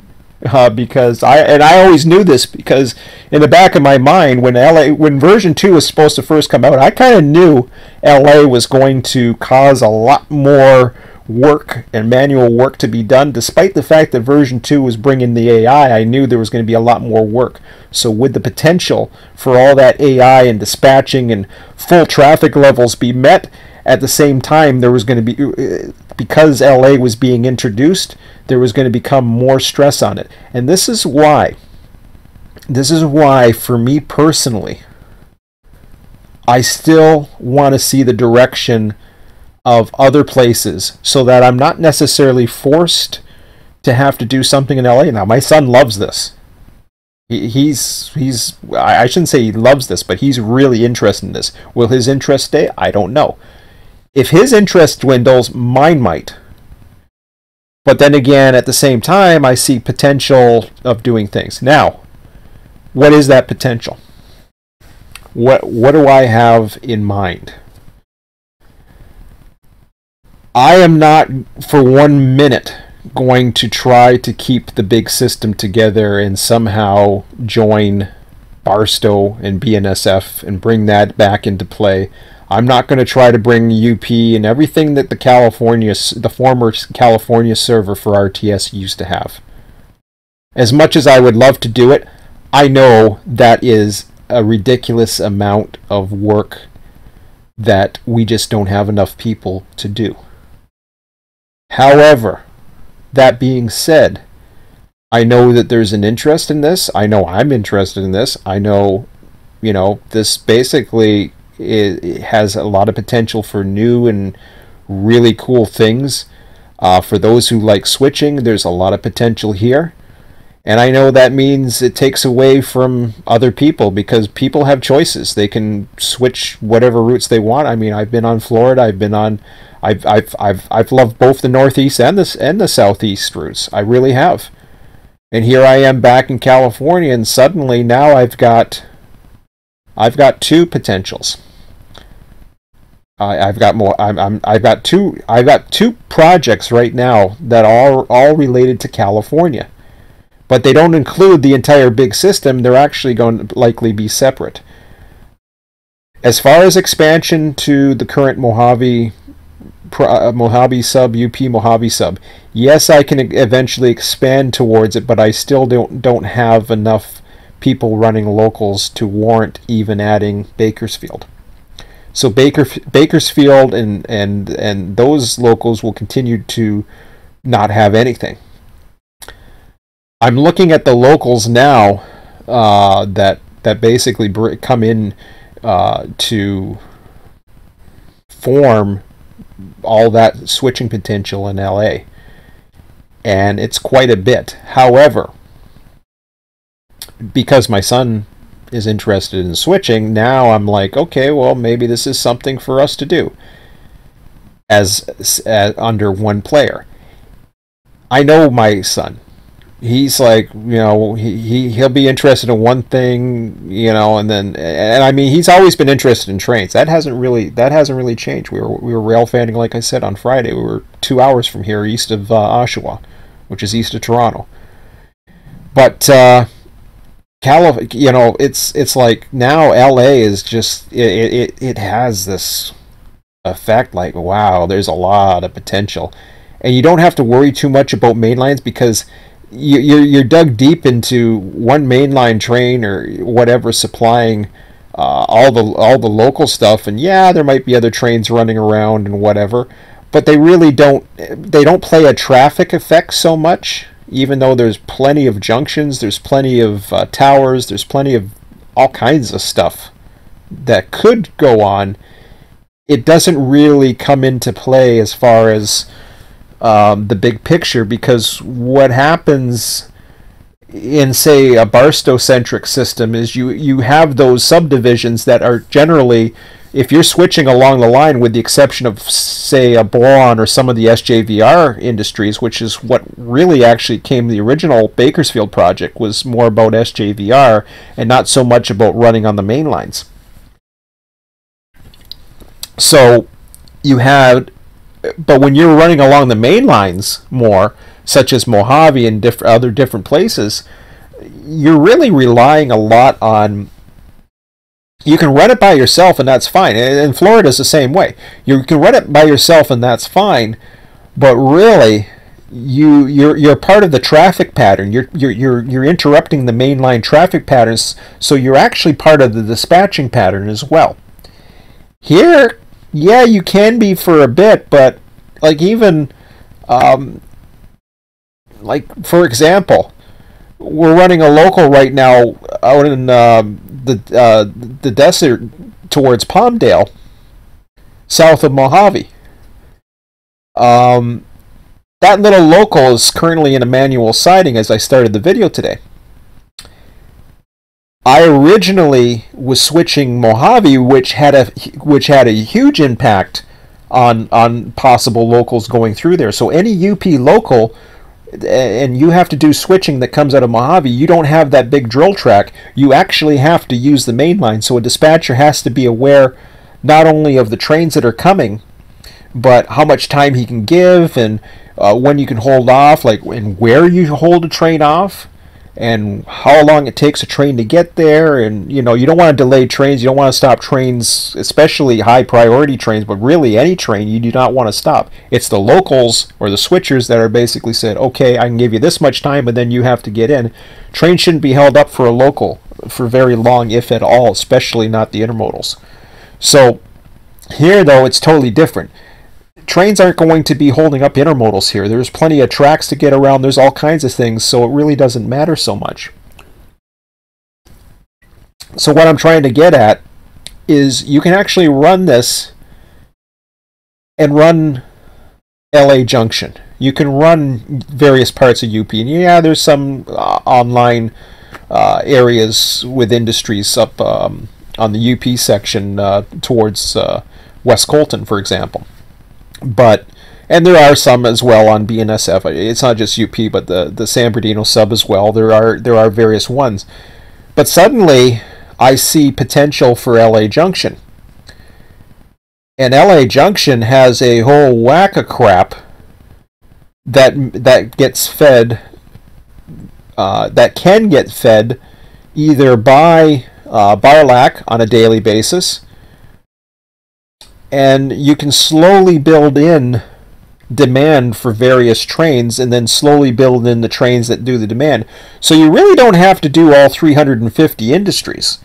Because I always knew this, because in the back of my mind, when version 2 was supposed to first come out, I kind of knew LA was going to cause a lot more work and manual work to be done. Despite the fact that version 2 was bringing the AI, I knew there was going to be a lot more work. So would the potential for all that AI and dispatching and full traffic levels be met at the same time? There was going to be, because LA was being introduced, there was going to become more stress on it. And this is why for me personally, I still want to see the direction of other places so that I'm not necessarily forced to have to do something in LA. Now, my son loves this. I shouldn't say he loves this, but he's really interested in this. Will his interest stay? I don't know. If his interest dwindles, mine might. But then again, at the same time, I see potential of doing things. Now, what is that potential? What do I have in mind? I am not for 1 minute going to try to keep the big system together and somehow join Barstow and BNSF and bring that back into play. I'm not going to try to bring UP and everything that the former California server for RTS used to have. As much as I would love to do it, I know that is a ridiculous amount of work that we just don't have enough people to do. However, that being said, I know that there's an interest in this. I know I'm interested in this. I know, this basically it has a lot of potential for new and really cool things. For those who like switching, there's a lot of potential here. And I know that means it takes away from other people because people have choices. They can switch whatever routes they want. I mean, I've been on Florida. I've loved both the Northeast and the Southeast routes. I really have. And here I am back in California, and suddenly now I've got two potentials. I've got two projects right now that are all related to California. But they don't include the entire big system. They're actually going to likely be separate. As far as expansion to the current Mojave sub, UP Mojave sub, yes, I can eventually expand towards it, but I still don't have enough people running locals to warrant even adding Bakersfield. So Bakersfield and those locals will continue to not have anything. I'm looking at the locals now that basically come in to form all that switching potential in LA, and it's quite a bit. However, because my son is interested in switching, now I'm like, okay, well, maybe this is something for us to do as under one player. I know my son. He's like, he'll be interested in one thing, and I mean, he's always been interested in trains. That hasn't really changed. We were rail fanning, like I said, on Friday. We were 2 hours from here, east of Oshawa, which is east of Toronto. But it's like now LA is just it has this effect like, wow, there's a lot of potential, and you don't have to worry too much about main lines because you're dug deep into one mainline train or whatever supplying all the local stuff, and yeah, there might be other trains running around and whatever, but they don't play a traffic effect so much. Even though there's plenty of junctions, there's plenty of towers, there's plenty of all kinds of stuff that could go on, it doesn't really come into play as far as the big picture, because what happens in, say, a Barstow-centric system is you have those subdivisions that are generally, if you're switching along the line, with the exception of, say, a Boron or some of the SJVR industries, which is what really actually came, the original Bakersfield project was more about SJVR and not so much about running on the main lines. So you had, but when you're running along the main lines more, such as Mojave and other different places, you're really relying a lot on, you can run it by yourself and that's fine. And Florida's the same way. You can run it by yourself and that's fine, but really you're part of the traffic pattern. You're interrupting the mainline traffic patterns, so you're actually part of the dispatching pattern as well. Here, yeah, you can be for a bit, but like even like for example, we're running a local right now out in the desert towards Palmdale, south of Mojave. That little local is currently in a manual siding as I started the video today. I originally was switching Mojave, which had a huge impact on possible locals going through there. So any UP local, and you have to do switching that comes out of Mojave, you don't have that big drill track. You actually have to use the main line. So a dispatcher has to be aware not only of the trains that are coming, but how much time he can give, and when you can hold off, like and where you hold a train off, and how long it takes a train to get there. And you know, you don't want to delay trains, you don't want to stop trains, especially high priority trains, but really any train you do not want to stop. It's the locals or the switchers that are basically said, okay, I can give you this much time, but then you have to get in. Trains shouldn't be held up for a local for very long, if at all, especially not the intermodals. So here though, it's totally different. Trains aren't going to be holding up intermodals here. There's plenty of tracks to get around. There's all kinds of things, so it really doesn't matter so much. So what I'm trying to get at is you can actually run this and run LA Junction. You can run various parts of UP. And yeah, there's some online areas with industries up on the UP section towards West Colton, for example. And there are some as well on BNSF. It's not just UP, but the San Bernardino sub as well. There are various ones. But suddenly, I see potential for LA Junction. And LA Junction has a whole whack of crap that gets fed, that can get fed either by Barlack on a daily basis, and you can slowly build in demand for various trains and then slowly build in the trains that do the demand. So you really don't have to do all 350 industries.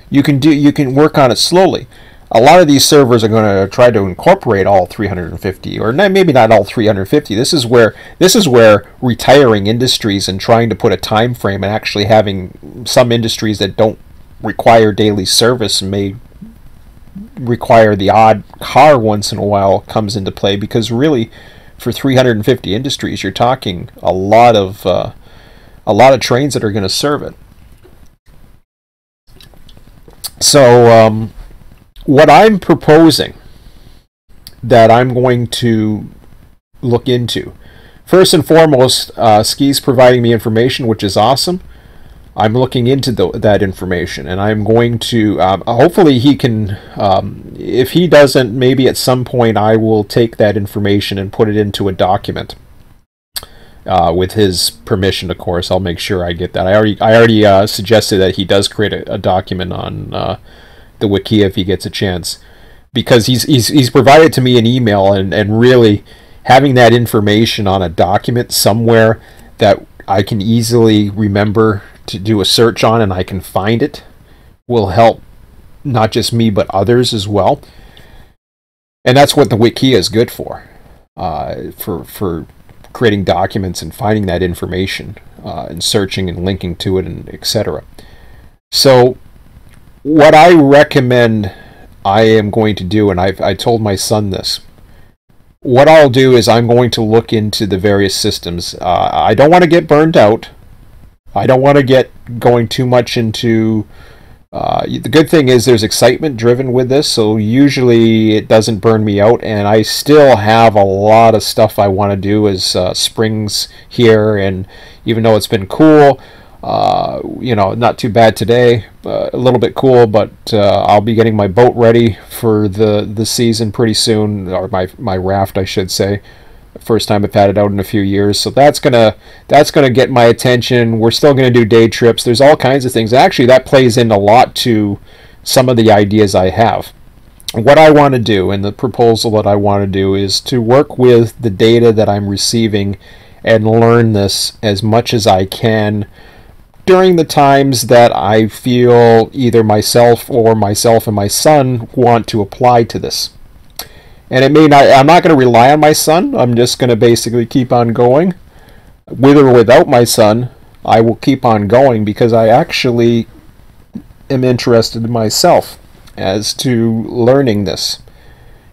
You can work on it slowly. A lot of these servers are going to try to incorporate all 350, or maybe not all 350. This is where retiring industries and trying to put a time frame and actually having some industries that don't require daily service may require the odd car once in a while comes into play, because really for 350 industries you're talking a lot of trains that are going to serve it. So what I'm proposing that I'm going to look into, first and foremost, Ski's providing me information, which is awesome. I'm looking into that information, and I'm going to, hopefully he can, if he doesn't, maybe at some point I will take that information and put it into a document. With his permission, of course. I'll make sure I get that. I already suggested that he does create a document on the wiki if he gets a chance, because he's provided to me an email, and really having that information on a document somewhere that I can easily remember to do a search on and I can find it will help not just me but others as well. And that's what the wiki is good for creating documents and finding that information and searching and linking to it, and etc. So what I recommend I am going to do, and I told my son this, what I'll do is I'm going to look into the various systems. I don't want to get burned out. I don't want to get going too much into... the good thing is there's excitement driven with this, so usually it doesn't burn me out, and I still have a lot of stuff I want to do as springs here, and even though it's been cool, not too bad today, a little bit cool, but I'll be getting my boat ready for the season pretty soon, or my raft, I should say. First time I've had it out in a few years, so that's gonna get my attention. We're still gonna do day trips. There's all kinds of things. Actually, that plays in a lot to some of the ideas I have. what I want to do, and the proposal that I want to do, is to work with the data that I'm receiving and learn this as much as I can during the times that I feel either myself and my son want to apply to this. And it may not, I'm not going to rely on my son. I'm just going to basically keep on going. With or without my son, I will keep on going because I actually am interested in myself as to learning this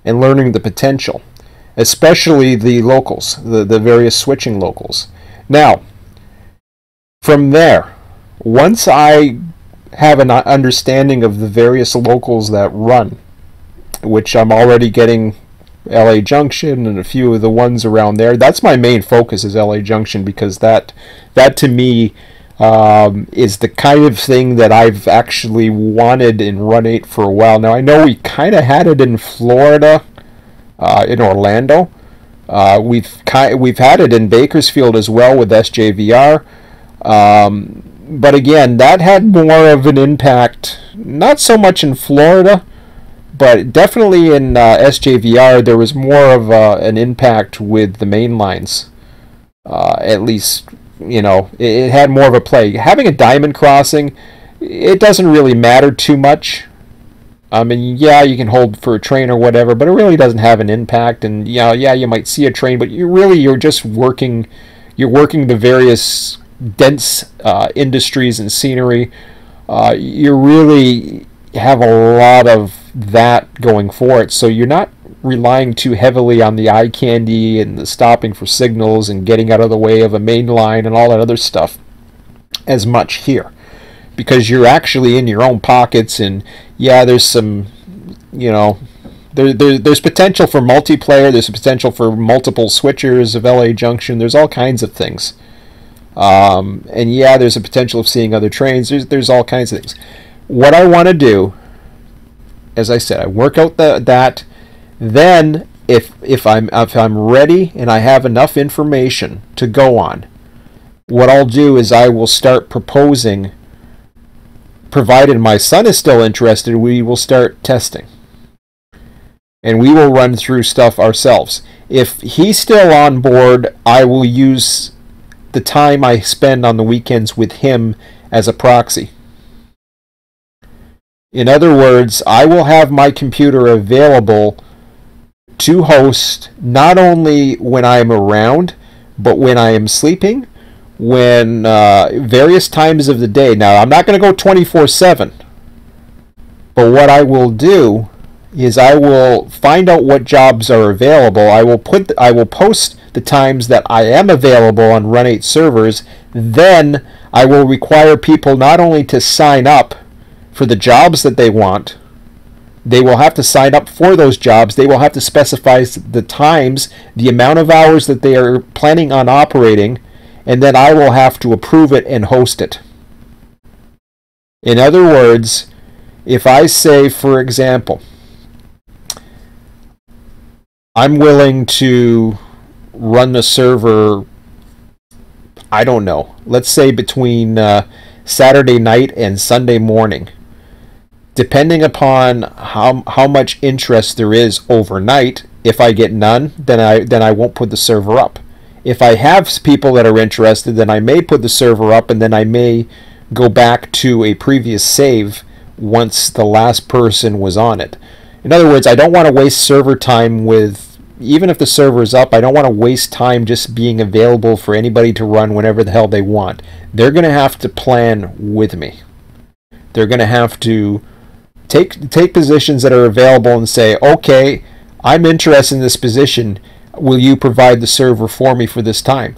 and learning the potential, especially the locals, the various switching locals. Now, from there, once I have an understanding of the various locals that run, which I'm already getting LA Junction and a few of the ones around there. That's my main focus, is LA Junction, because that to me is the kind of thing that I've actually wanted in Run8 for a while. Now, I know we kind of had it in Florida, in Orlando. We've had it in Bakersfield as well with SJVR. But again, that had more of an impact, not so much in Florida, but definitely in SJVR, there was more of an impact with the main lines. At least, it had more of a play. Having a diamond crossing, it doesn't really matter too much. I mean, yeah, you can hold for a train or whatever, but it really doesn't have an impact. And yeah, you might see a train, but you're just working. You're working the various dense industries and scenery. You really have a lot of that going for it, so you're not relying too heavily on the eye candy and the stopping for signals and getting out of the way of a main line and all that other stuff as much here, because you're actually in your own pockets. And yeah, there's some, there's potential for multiplayer, there's potential for multiple switchers of LA Junction, there's all kinds of things. And yeah, there's a potential of seeing other trains, there's all kinds of things. What I want to do, as I said, I work out that. Then, if I'm ready and I have enough information to go on, what I'll do is I will start proposing. Provided my son is still interested, we will start testing, and we will run through stuff ourselves. If he's still on board, I will use the time I spend on the weekends with him as a proxy. In other words, I will have my computer available to host not only when I am around, but when I am sleeping, when various times of the day. Now, I'm not going to go 24/7, but what I will do is I will find out what jobs are available. I will post the times that I am available on Run8 servers. Then I will require people not only to sign up for the jobs that they want. They will have to sign up for those jobs. They will have to specify the times, the amount of hours that they are planning on operating, and then I will have to approve it and host it. In other words, if I say, for example, I'm willing to run the server, I don't know, let's say between Saturday night and Sunday morning. Depending upon how much interest there is overnight, if I get none, then I won't put the server up. If I have people that are interested, then I may put the server up, and then I may go back to a previous save once the last person was on it. In other words, I don't want to waste server time with, even if the server is up, I don't want to waste time just being available for anybody to run whenever the hell they want. They're going to have to plan with me. They're going to have to take positions that are available and say, okay, I'm interested in this position. Will you provide the server for me for this time?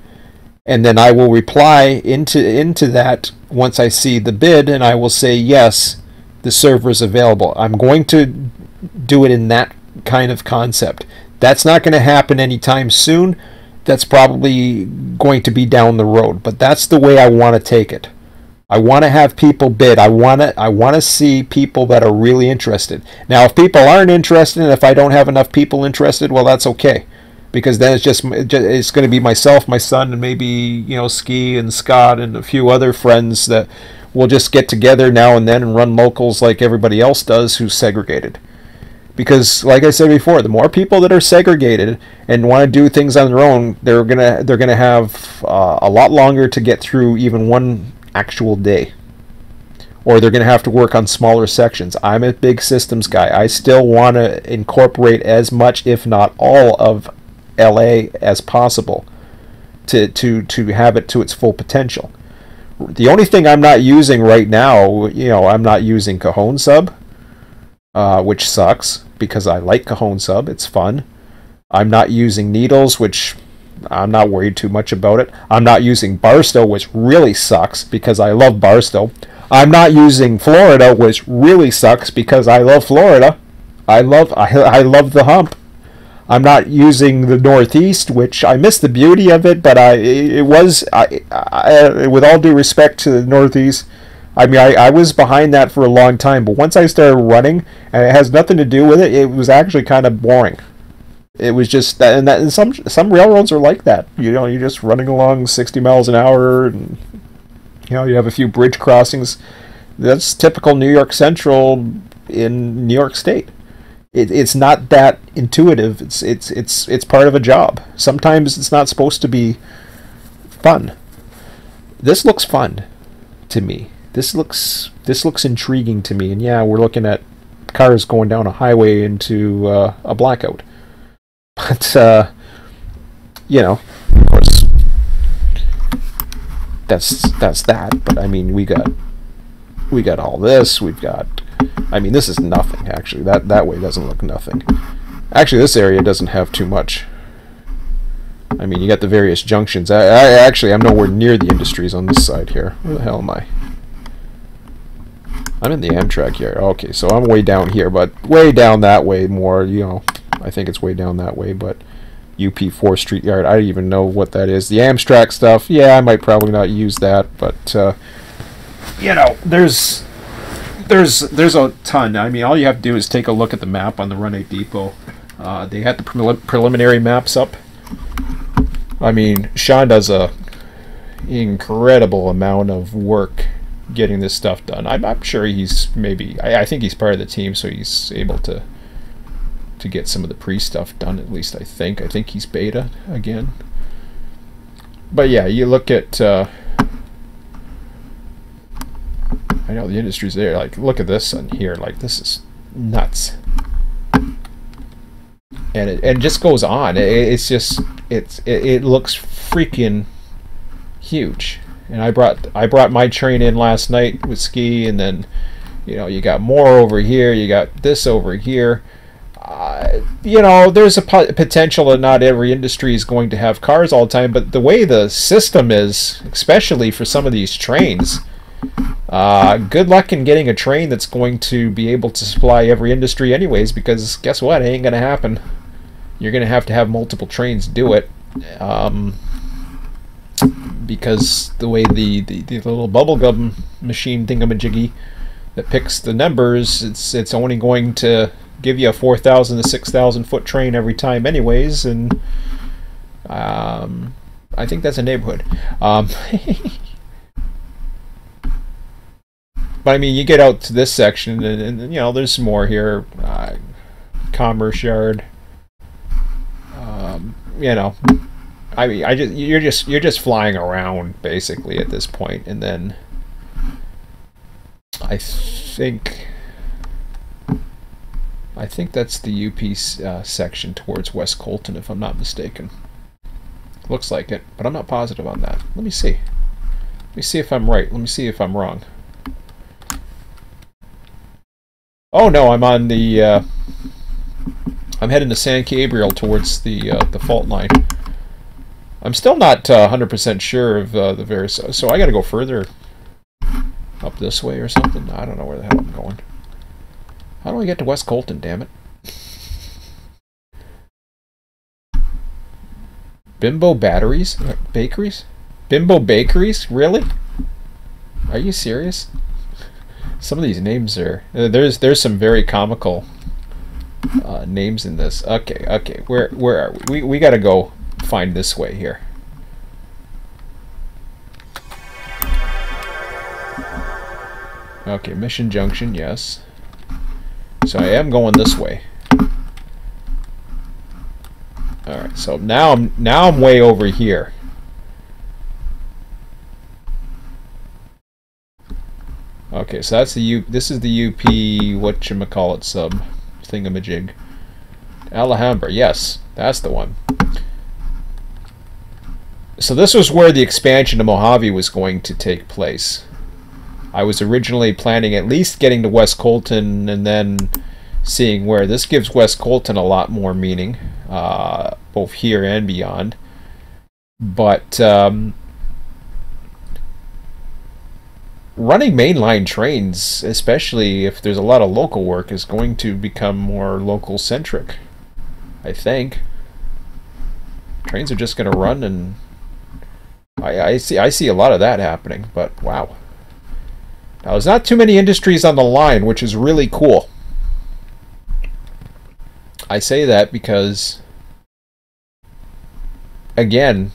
And then I will reply into that once I see the bid, and I will say, yes, the server is available. I'm going to do it in that kind of concept. That's not going to happen anytime soon. That's probably going to be down the road, but that's the way I want to take it. I want to have people bid. I want to see people that are really interested. Now, if people aren't interested, and if I don't have enough people interested, well, that's okay, because then it's going to be myself, my son, and maybe Ski and Scott and a few other friends that will just get together now and then and run locals like everybody else does who's segregated. Because, like I said before, the more people that are segregated and want to do things on their own, they're gonna have a lot longer to get through even one actual day, or they're gonna have to work on smaller sections. I'm a big systems guy. I still want to incorporate as much, if not all, of LA as possible to have it to its full potential. The only thing I'm not using right now, I'm not using Cajon Sub. Which sucks because I like Cajon Sub. It's fun. I'm not using Needles, which I'm not worried too much about it. I'm not using Barstow, which really sucks because I love Barstow. I'm not using Florida, which really sucks because I love Florida. I love the hump. I'm not using the Northeast, which I miss the beauty of it, but with all due respect to the Northeast, I mean, I was behind that for a long time, but once I started running, and it has nothing to do with it, it was actually kind of boring. It was just that, and some railroads are like that. You're just running along 60 miles an hour, and you have a few bridge crossings. That's typical New York Central in New York State. It's not that intuitive. It's part of a job. Sometimes it's not supposed to be fun. This looks fun to me. This looks intriguing to me, and yeah, we're looking at cars going down a highway into a blackout. But of course, that's that. But I mean, we got all this. I mean, this is nothing actually. That way doesn't look nothing. Actually, this area doesn't have too much. I mean, you got the various junctions. I'm nowhere near the industries on this side here. Where the hell am I? I'm in the Amtrak here. Okay, so I'm way down here, but way down that way more, I think it's way down that way, but UP 4th Street Yard, I don't even know what that is. The Amtrak stuff, yeah, I might probably not use that, but, there's a ton. I mean, all you have to do is take a look at the map on the Run8 Depot. They had the preliminary maps up. I mean, Sean does a incredible amount of work getting this stuff done. I'm sure he's I think he's part of the team, so he's able to get some of the pre-stuff done, at least I think. I think he's beta again. But yeah, you look at I know the industry's there. Like, look at this on here. Like, this is nuts. And it just goes on. It looks freaking huge. And I brought my train in last night with ski, and then you got more over here, you got this over here. There's a potential that not every industry is going to have cars all the time, but the way the system is, especially for some of these trains, good luck in getting a train that's going to be able to supply every industry anyways, because guess what? It ain't going to happen. You're going to have multiple trains do it. Because the way the little bubblegum machine thingamajiggy that picks the numbers, it's only going to give you a 4,000 to 6,000 foot train every time anyways, and I think that's a neighborhood. But I mean, you get out to this section, and there's some more here. Commerce Yard. I mean, you're just flying around basically at this point, and then I think that's the UP section towards West Colton, if I'm not mistaken. Looks like it, but I'm not positive on that. Let me see. Let me see if I'm right. Let me see if I'm wrong. Oh no, I'm on the. I'm heading to San Gabriel towards the fault line. I'm still not 100% sure of the various. So I got to go further up this way or something. I don't know where the hell I'm going. How do I get to West Colton? Damn it! Bimbo Batteries, Bakeries, Bimbo Bakeries. Really? Are you serious? Some of these names are there's some very comical names in this. Okay. Where are we? We got to go find this way here. Okay, Mission Junction, yes. So I am going this way. All right, so now I'm way over here. Okay, so that's the this is the UP whatchamacallit sub thingamajig. Alhambra, yes, that's the one. So this was where the expansion to Mojave was going to take place. I was originally planning at least getting to West Colton and then seeing where. This gives West Colton a lot more meaning, both here and beyond. But running mainline trains, especially if there's a lot of local work, is going to become more local centric, I think. Trains are just going to run, and I see a lot of that happening. But wow. Now, there's not too many industries on the line, which is really cool. I say that because, again,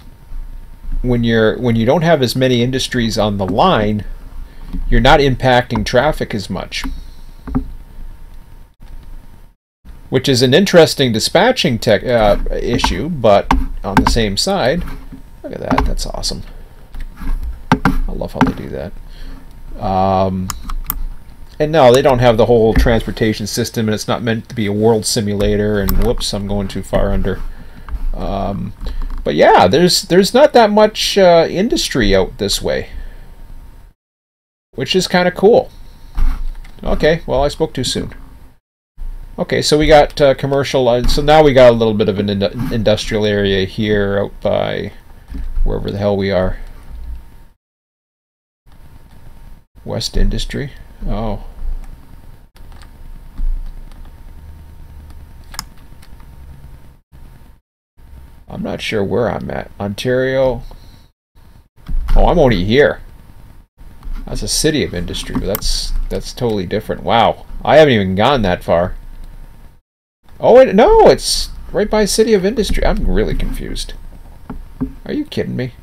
when you don't have as many industries on the line, you're not impacting traffic as much. Which is an interesting dispatching issue, but on the same side, look at that, that's awesome. I love how they do that. And no, they don't have the whole transportation system, and it's not meant to be a world simulator, and whoops, I'm going too far under. But yeah, there's not that much industry out this way, which is kind of cool. Okay, well, I spoke too soon. Okay, so we got commercial, so now we got a little bit of an industrial area here out by wherever the hell we are. West Industry. Oh. I'm not sure where I'm at. Ontario. Oh, I'm only here. That's a city of industry, but that's totally different. Wow. I haven't even gone that far. Oh, no, it's right by City of Industry. I'm really confused. Are you kidding me?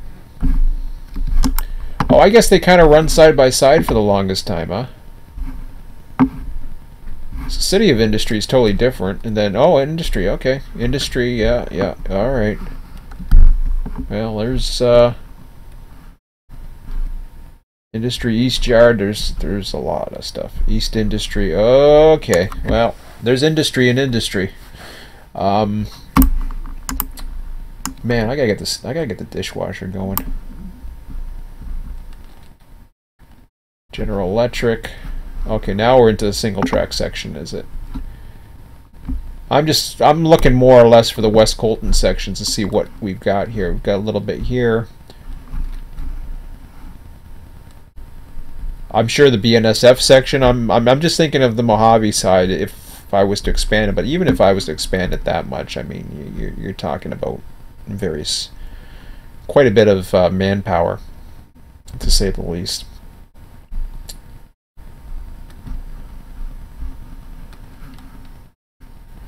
Oh, I guess they kind of run side by side for the longest time, huh? So City of Industry is totally different. And then, oh, Industry, okay. Industry, yeah, alright. Well, there's, Industry East Yard, there's a lot of stuff. East Industry, okay. Well, there's industry and industry. Man, I gotta get the dishwasher going. General Electric. Okay, now we're into the single track section, is it? I'm looking more or less for the West Colton sections to see what we've got here. We've got a little bit here. I'm sure the BNSF section, I'm just thinking of the Mojave side if I was to expand it, but even if I was to expand it that much, I mean, you're talking about quite a bit of manpower, to say the least.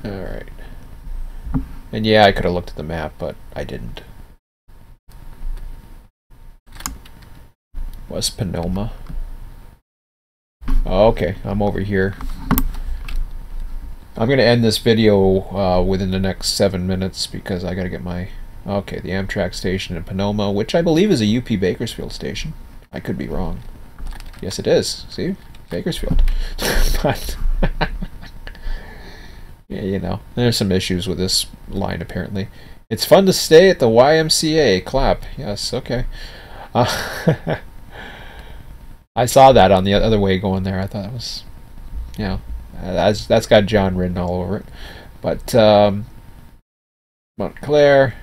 Alright. And yeah, I could have looked at the map, but I didn't. West Panoma. Oh, okay, I'm over here. I'm going to end this video within the next 7 minutes because I got to get my... Okay, the Amtrak station in Panoma, which I believe is a UP Bakersfield station. I could be wrong. Yes, it is. See? Bakersfield. But... yeah, you know, there's some issues with this line, apparently. It's fun to stay at the YMCA. Clap. Yes, okay. I saw that on the other way going there. I thought it was, you know, that's got John written all over it. But, Montclair.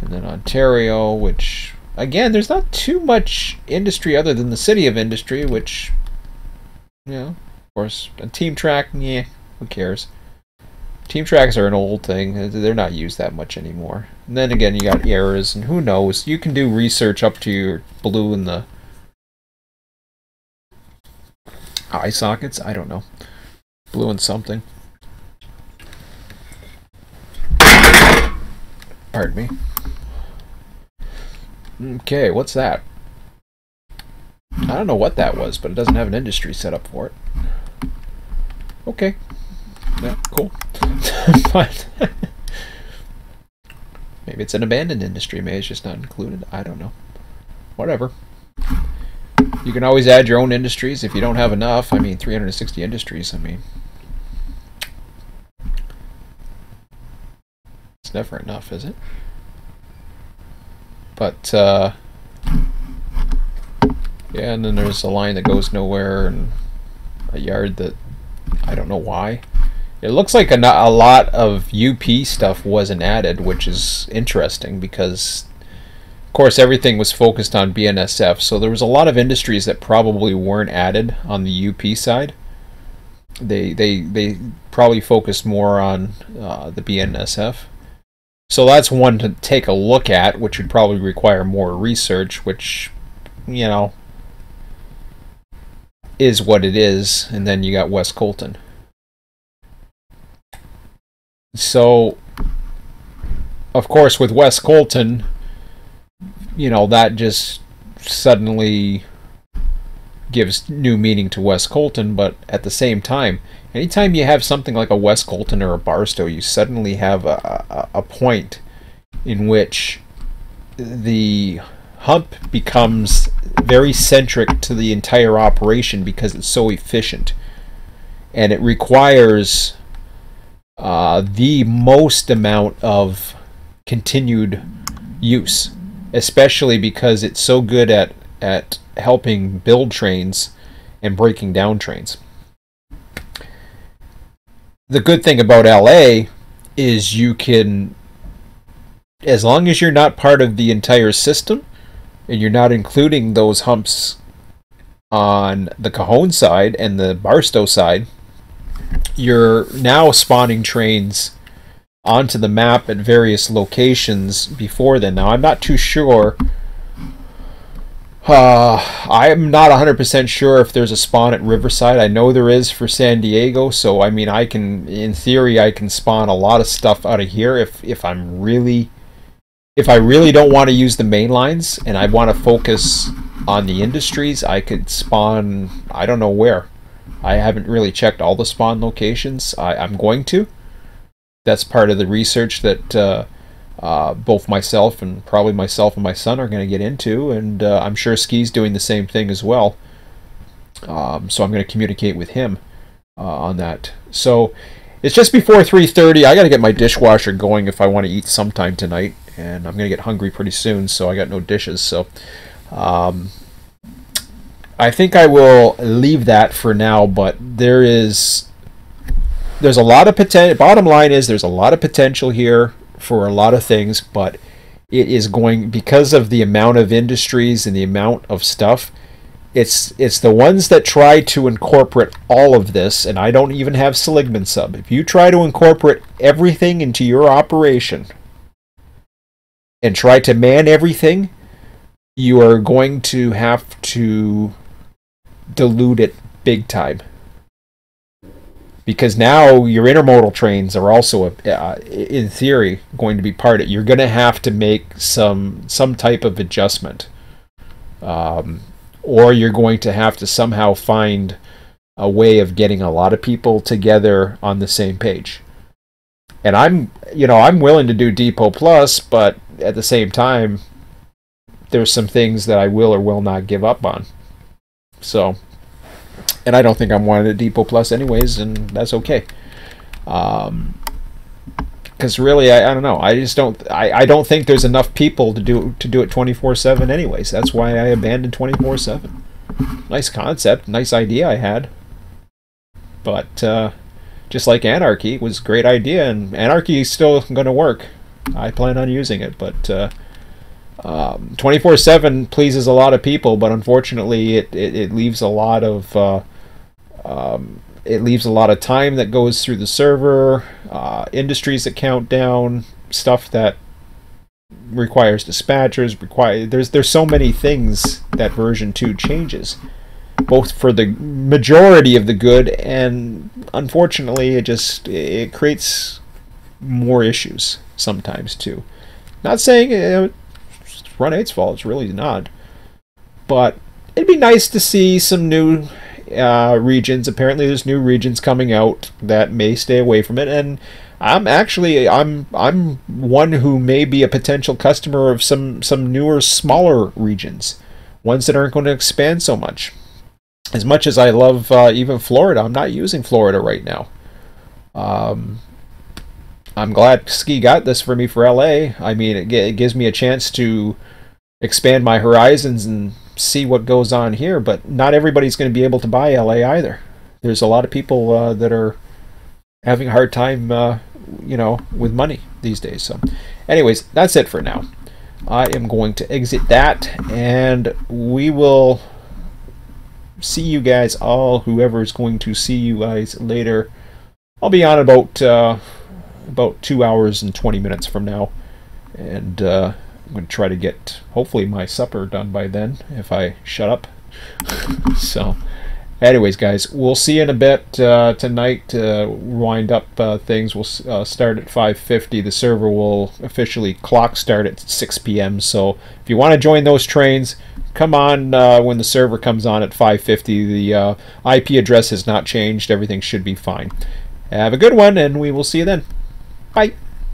And then Ontario, which, again, there's not too much industry other than the City of Industry, which... You know, of course, a team track, yeah, who cares? Team tracks are an old thing. They're not used that much anymore. And then again, you got errors, and who knows? You can do research up to your blue in the eye sockets. I don't know. Blue and something. Pardon me. Okay, what's that? I don't know what that was, but it doesn't have an industry set up for it. Okay. Yeah, cool. But maybe it's an abandoned industry. Maybe it's just not included. I don't know. Whatever. You can always add your own industries if you don't have enough. I mean, 360 industries. I mean, it's never enough, is it? But yeah, and then there's a line that goes nowhere and a yard that I don't know why. It looks like a lot of UP stuff wasn't added, which is interesting because, of course, everything was focused on BNSF, so there was a lot of industries that probably weren't added on the UP side. They probably focused more on the BNSF. So that's one to take a look at, which would probably require more research, which, you know, is what it is. And then you got West Colton. So, of course, with West Colton, you know, that just suddenly gives new meaning to West Colton, but at the same time, anytime you have something like a West Colton or a Barstow, you suddenly have a point in which the hump becomes very centric to the entire operation because it's so efficient. And it requires the most amount of continued use, especially because it's so good at helping build trains and breaking down trains. The good thing about LA is you can, as long as you're not part of the entire system and you're not including those humps on the Cajon side and the Barstow side, you're now spawning trains onto the map at various locations before then. Now, I'm not too sure. I'm not 100% sure if there's a spawn at Riverside. I know there is for San Diego, so I mean, I can, in theory, I can spawn a lot of stuff out of here if I really don't want to use the main lines and I want to focus on the industries. I could spawn, I don't know where. I haven't really checked all the spawn locations. I'm going to. That's part of the research that both myself and probably myself and my son are going to get into, and I'm sure Ski's doing the same thing as well. So I'm going to communicate with him on that. So it's just before 3:30. I got to get my dishwasher going if I want to eat sometime tonight, and I'm going to get hungry pretty soon, so I got no dishes. So I think I will leave that for now, but there's a lot of potential. Bottom line is there's a lot of potential here for a lot of things, but it is going, because of the amount of industries and the amount of stuff, it's the ones that try to incorporate all of this, and I don't even have Seligman sub. If you try to incorporate everything into your operation and try to man everything, you are going to have to dilute it big time. Because now your intermodal trains are also, in theory, going to be part of it. You're going to have to make some type of adjustment. Or you're going to have to somehow find a way of getting a lot of people together on the same page. And I'm willing to do Depot Plus, but at the same time, there's some things that I will or will not give up on. So, and I don't think I'm wanting a Depot Plus anyways, and that's okay. Because really, I don't know. I just don't. I don't think there's enough people to do it 24/7 anyways. That's why I abandoned 24/7. Nice concept, nice idea I had. But just like Anarchy, it was a great idea, and Anarchy is still going to work. I plan on using it, but 24/7 pleases a lot of people, but unfortunately, it leaves a lot of time that goes through the server, industries that count down, stuff that requires dispatchers. There's so many things that version 2 changes, both for the majority of the good, and unfortunately, it creates more issues sometimes too. Not saying it's Run8's fault, it's really not. But it'd be nice to see some new regions. Apparently there's new regions coming out that may stay away from it, and I'm one who may be a potential customer of some newer, smaller regions, ones that aren't going to expand so much. As much as I love even Florida, I'm not using Florida right now. I'm glad Ski got this for me for LA. I mean, it gives me a chance to expand my horizons and see what goes on here, but not everybody's going to be able to buy LA either. There's a lot of people that are having a hard time, you know, with money these days. So anyways, that's it for now. I am going to exit that, and we will see you guys all, whoever's going to see you guys later. I'll be on about 2 hours and 20 minutes from now, and I'm going to try to get hopefully my supper done by then if I shut up. So anyways, guys, we'll see you in a bit tonight to wind up things. We'll start at 5:50. The server will officially clock start at 6 p.m. So if you want to join those trains, come on when the server comes on at 5:50. The IP address has not changed. Everything should be fine. Have a good one, and we will see you then. Bye.